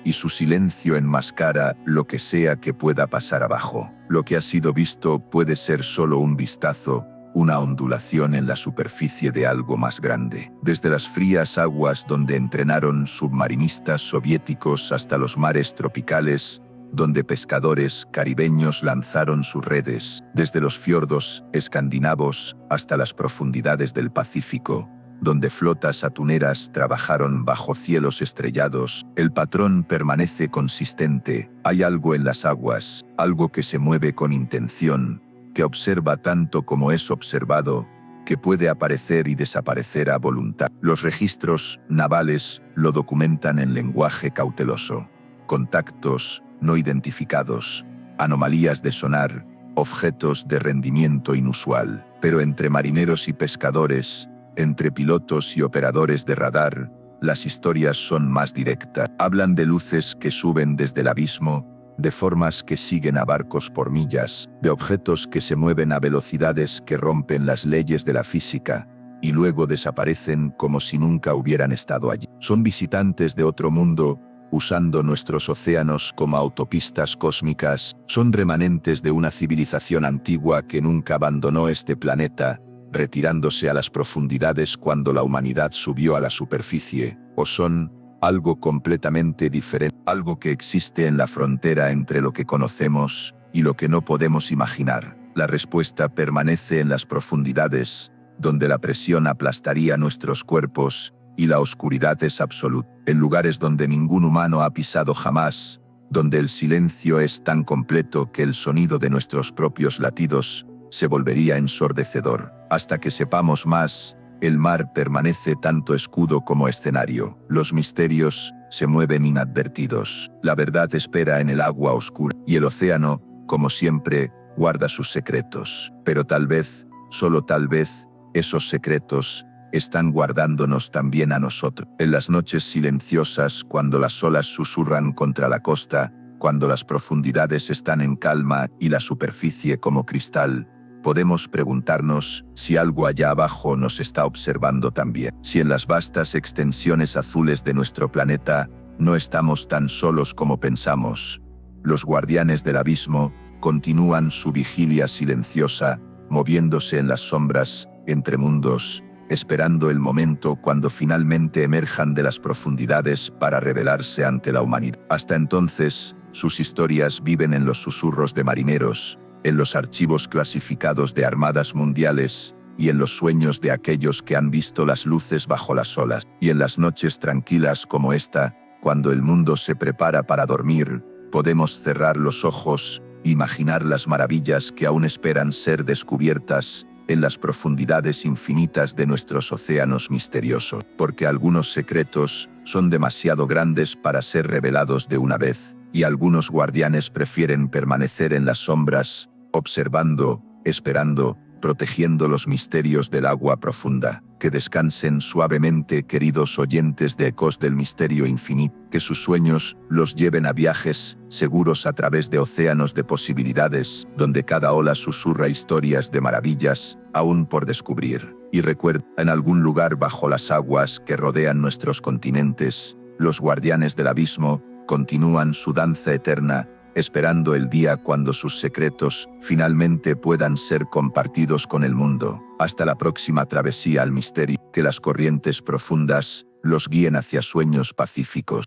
y su silencio enmascara lo que sea que pueda pasar abajo. Lo que ha sido visto puede ser solo un vistazo, una ondulación en la superficie de algo más grande. Desde las frías aguas donde entrenaron submarinistas soviéticos hasta los mares tropicales, donde pescadores caribeños lanzaron sus redes, desde los fiordos escandinavos hasta las profundidades del Pacífico, donde flotas atuneras trabajaron bajo cielos estrellados, el patrón permanece consistente. Hay algo en las aguas, algo que se mueve con intención, que observa tanto como es observado, que puede aparecer y desaparecer a voluntad. Los registros navales lo documentan en lenguaje cauteloso. Contactos no identificados, anomalías de sonar, objetos de rendimiento inusual. Pero entre marineros y pescadores, entre pilotos y operadores de radar, las historias son más directas. Hablan de luces que suben desde el abismo, de formas que siguen a barcos por millas, de objetos que se mueven a velocidades que rompen las leyes de la física, y luego desaparecen como si nunca hubieran estado allí. Son visitantes de otro mundo, usando nuestros océanos como autopistas cósmicas. Son remanentes de una civilización antigua que nunca abandonó este planeta, retirándose a las profundidades cuando la humanidad subió a la superficie, o son algo completamente diferente, algo que existe en la frontera entre lo que conocemos y lo que no podemos imaginar. La respuesta permanece en las profundidades, donde la presión aplastaría nuestros cuerpos y la oscuridad es absoluta. En lugares donde ningún humano ha pisado jamás, donde el silencio es tan completo que el sonido de nuestros propios latidos se volvería ensordecedor. Hasta que sepamos más, el mar permanece tanto escudo como escenario. Los misterios se mueven inadvertidos. La verdad espera en el agua oscura, y el océano, como siempre, guarda sus secretos. Pero tal vez, solo tal vez, esos secretos están guardándonos también a nosotros. En las noches silenciosas, cuando las olas susurran contra la costa, cuando las profundidades están en calma y la superficie como cristal, podemos preguntarnos si algo allá abajo nos está observando también. Si en las vastas extensiones azules de nuestro planeta no estamos tan solos como pensamos. Los guardianes del abismo continúan su vigilia silenciosa, moviéndose en las sombras, entre mundos, esperando el momento cuando finalmente emerjan de las profundidades para revelarse ante la humanidad. Hasta entonces, sus historias viven en los susurros de marineros, en los archivos clasificados de armadas mundiales, y en los sueños de aquellos que han visto las luces bajo las olas. Y en las noches tranquilas como esta, cuando el mundo se prepara para dormir, podemos cerrar los ojos, imaginar las maravillas que aún esperan ser descubiertas, en las profundidades infinitas de nuestros océanos misteriosos, porque algunos secretos son demasiado grandes para ser revelados de una vez, y algunos guardianes prefieren permanecer en las sombras, observando, esperando, protegiendo los misterios del agua profunda. Que descansen suavemente, queridos oyentes de Ecos del Misterio Infinito, que sus sueños los lleven a viajes seguros a través de océanos de posibilidades, donde cada ola susurra historias de maravillas aún por descubrir. Y recuerda, en algún lugar bajo las aguas que rodean nuestros continentes, los guardianes del abismo continúan su danza eterna, esperando el día cuando sus secretos finalmente puedan ser compartidos con el mundo. Hasta la próxima travesía al misterio, que las corrientes profundas los guíen hacia sueños pacíficos.